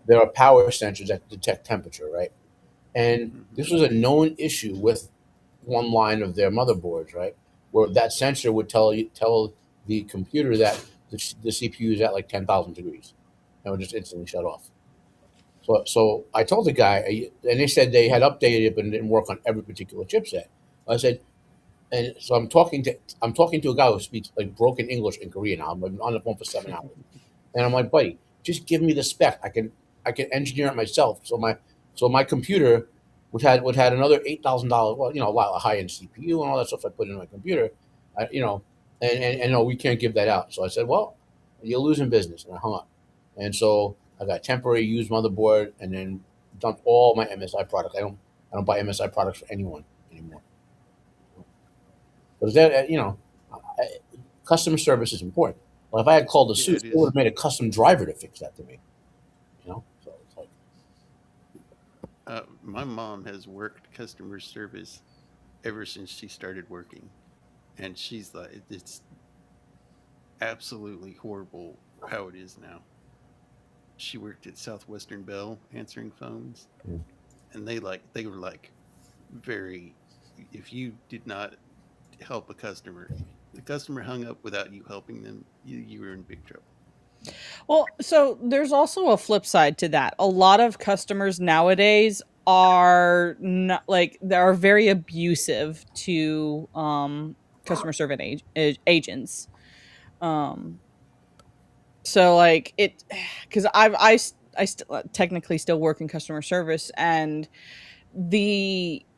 There are power sensors that detect temperature, right? And this was a known issue with one line of their motherboards, right? Where that sensor would tell the computer that the CPU is at like 10,000 degrees, and would just instantly shut off. So I told the guy, and they said they had updated it, but it didn't work on every particular chipset. I said, and so I'm talking to a guy who speaks like broken English and Korean. Now I'm on the phone for 7 hours, and I'm like, buddy, just give me the spec. I can engineer it myself. So my computer, which had another $8,000, well, a lot of high end CPU and all that stuff I put in my computer, and no, we can't give that out. So I said, well, you're losing business, and I hung up. And so I got a temporary used motherboard, and then dumped all my MSI products. I don't buy MSI products for anyone anymore. Because customer service is important. Well, if I had called the Yeah, suit, it they would is. have made a custom driver to fix that to me. So it's like, My mom has worked customer service ever since she started working. and she's like, it's absolutely horrible how it is now. She worked at Southwestern Bell answering phones, Mm. and they were like very. If you did not help a customer, the customer hung up without you helping them, you were in big trouble. Well, so there's also a flip side to that. A lot of customers nowadays are not like they are very abusive to customer service agents. Um so like it cuz I technically still work in customer service, and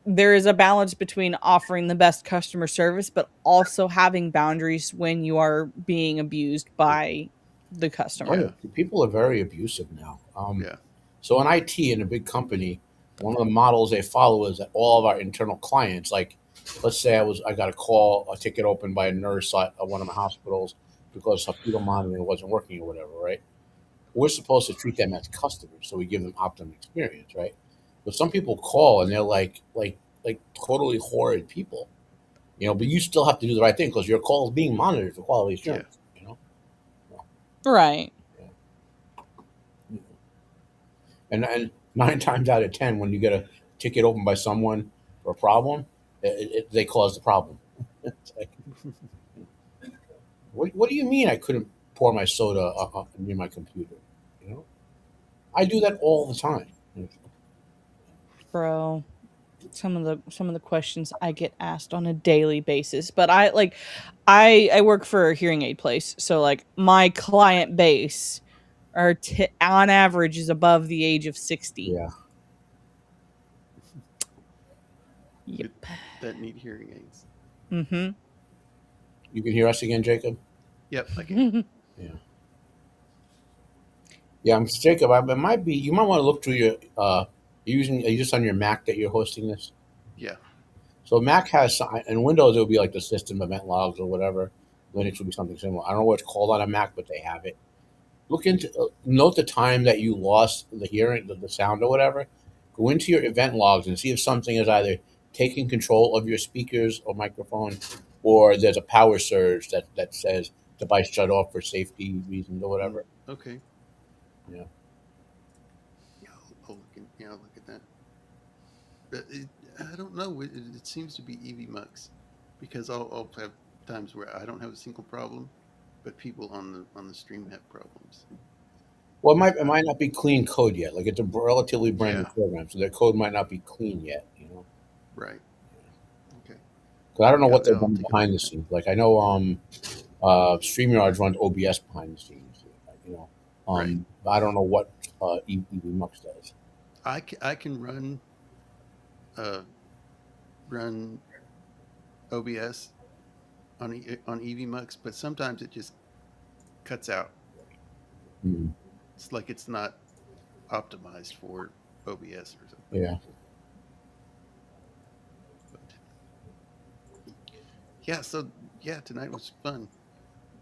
there is a balance between offering the best customer service but also having boundaries when you are being abused by the Oh customer. yeah, Yeah, people are very abusive now. yeah, So in IT in a big company, one of the models they follow is that all of our internal clients, like let's say I got a ticket opened by a nurse at one of my hospitals because her fetal monitoring wasn't working or whatever, right? We're supposed to treat them as customers, so we give them optimum experience, right? But some people call and they're like totally horrid people, But you still have to do the right thing because your call is being monitored for quality yeah. assurance, you know. Right. Yeah. And 9 times out of 10, when you get a ticket opened by someone for a problem, they cause the problem. It's like, what do you mean I couldn't pour my soda near my computer? You know, I do that all the time. Bro, some of the questions I get asked on a daily basis, but I work for a hearing aid place, so like my client base are on average is above the age of 60. Yeah, Yep. It, that need hearing aids. Mhm. you can hear us again, Jacob. Yep, I can. Yeah, yeah. I'm Jacob. It might be. You might want to look through your. Are you just on your Mac that you're hosting this? Yeah, So Mac has and Windows it'll be like the system event logs or whatever. Linux will be something similar. I don't know what it's called on a Mac, but they have it. Look into note the time that you lost the hearing, the sound or whatever. Go into your event logs and see if something is either taking control of your speakers or microphone, or there's a power surge that says device shut off for safety reasons or mm, whatever. okay. Yeah. Yeah, I'll look at that. But I don't know. It seems to be EV Mux because I'll have times where I don't have a single problem, but people on the stream have problems. Well, It's it might not be clean code yet. Like it's a relatively brand new yeah, program, so their code might not be clean yet. right. Okay. Because I don't know Yeah, what they've I'll done take a look behind the at that. scenes. Like I know StreamYards runs OBS behind the scenes. You know, Right. but I don't know what EV Mux does. I can uh run OBS on EV Mux, but sometimes it just cuts out. Hmm. It's like it's not optimized for OBS or something. Yeah. But yeah, so yeah, tonight was fun.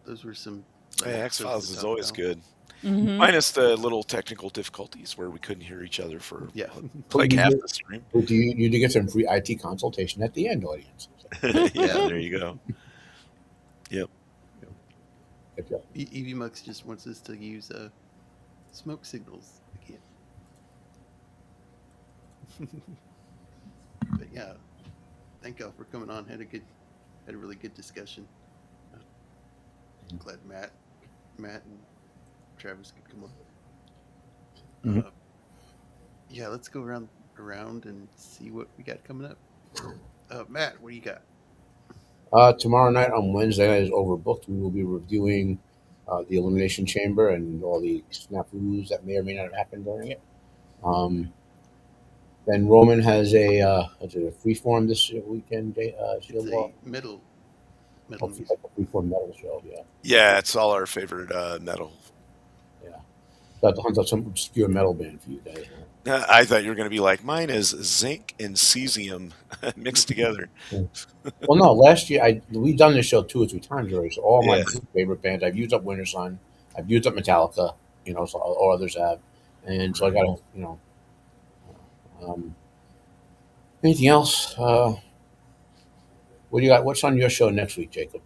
Those were some Hey, fun X episodes Files to is talk always about. good. Mhm. Minus the little technical difficulties where we couldn't hear each other for Yeah. But like you half did, the stream. but you did get some free IT consultation at the end, audience. Yeah, Yeah. there you go. Yep. If you- EVMux just wants us to use smoke signals again. But yeah, thank y'all for coming on. Had a really good discussion. Uh, glad Matt and Travis could come on. Mhm. Yeah, let's go around and see what we got coming up. Matt, what do you got? Tomorrow night on Wednesday night is overbooked. We will be reviewing the Elimination Chamber and all the snafus that may or may not have happened during it. Um, then Roman has is it a freeform this weekend, It's Shieldwall? a metal Hopefully, music. like a freeform metal show, yeah. Yeah, it's all our favorite metal. Yeah. So I have to hunt out some obscure metal band for you guys. I thought you were going to be like, mine is zinc and cesium mixed together. Yeah. Well, no, last year we've done this show 2 or 3 times already. So all my Yeah. favorite bands, I've used up Winter Sun, I've used up Metallica, so or others have, and so I Right. got to, um, anything else? What do you got? What's on your show next week, Jacob?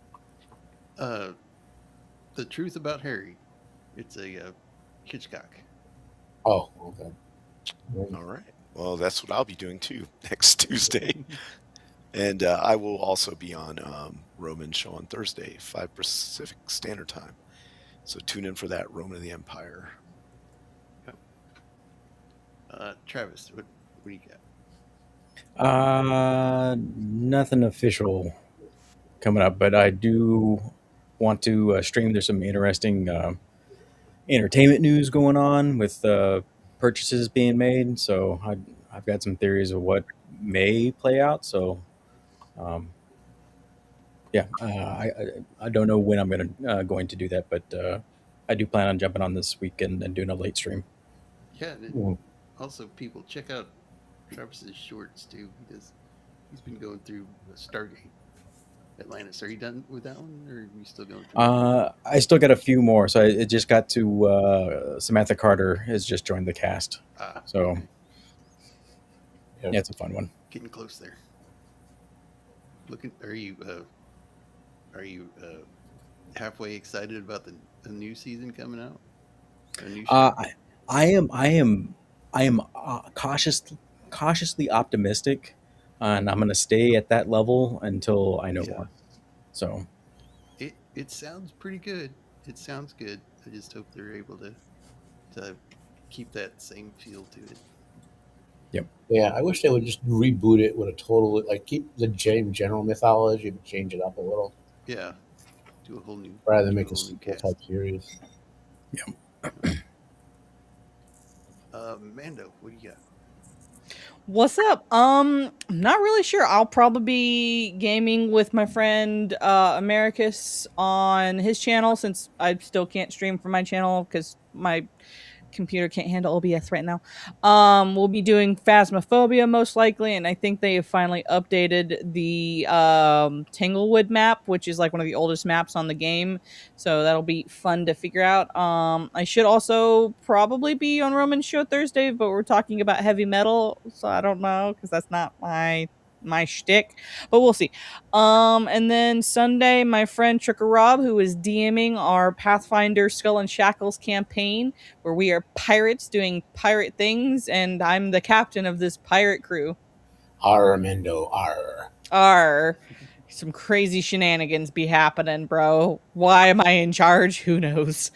The Truth About Harry. It's a Hitchcock. Oh, okay. All right. Well, that's what I'll be doing too next Tuesday. And I will also be on Roman's show on Thursday, 5 Pacific Standard Time. So tune in for that, Roman of the Empire. Travis, what do you got? Nothing official coming up, but I do want to stream. There's some interesting entertainment news going on with purchases being made. So I've got some theories of what may play out. So yeah, I don't know when I'm going to do that, but I do plan on jumping on this weekend and doing a late stream. Yeah. Mm. Also, people check out Travis's shorts too, because he's been going through Stargate Atlantis. Are you done with that one, or are you still going through? I still got a few more. So it just got to Samantha Carter has just joined the cast. So okay. yeah, it's a fun one. Getting close there. Are you halfway excited about the new season coming out? A new show? I am cautiously optimistic, and I'm going to stay at that level until I know more. So it sounds pretty good. It sounds good. I just hope they're able to keep that same feel to it. Yep. Yeah, I wish they would just reboot it with a total, like, keep the general mythology but change it up a little. Yeah. Do a whole new, rather than make a whole new sequel cast. type series. Yeah. Mando, what do you got? What's up? I'm not really sure. I'll probably be gaming with my friend Americus on his channel, since I still can't stream from my channel because my computer can't handle OBS right now. We'll be doing Phasmophobia most likely, and I think they have finally updated the Tanglewood map, which is like one of the oldest maps on the game. So that'll be fun to figure out. I should also probably be on Roman's show Thursday, but we're talking about heavy metal, so I don't know because that's not my shtick, but we'll see. And then Sunday, my friend Tricker Rob, who is DMing our Pathfinder Skull and Shackles campaign, where we are pirates doing pirate things, and I'm the captain of this pirate crew. Arr, Mendo, arr. Arr. Some crazy shenanigans be happening, bro. Why am I in charge? Who knows?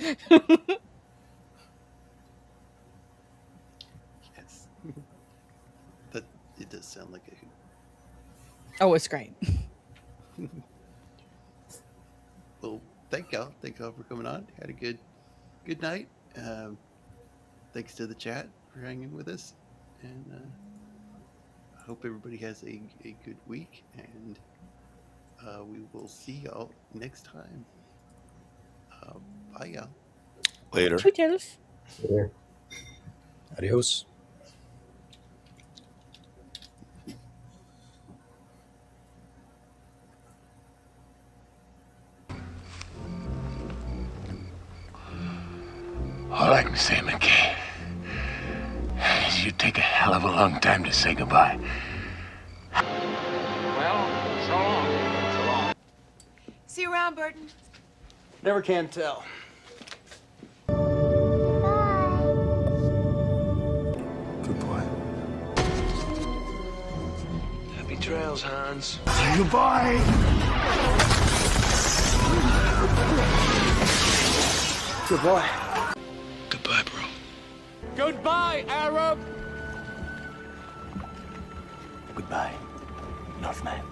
Yes. That it does sound like a hoot. Oh, it's great. Well, thank y'all. Thank y'all for coming on. Had a good night. Thanks to the chat for hanging with us, and I hope everybody has a good week, and we will see y'all next time. Bye, y'all. Later. Toodles. Yeah. Adios. All I can say, McKay, is you take a hell of a long time to say goodbye. Well, so long. So long. See you around, Burton. Never can tell. Good boy. Happy trails, Hans. Say goodbye. Good boy. Goodbye, bro. Goodbye, Arab. Goodbye, Northman.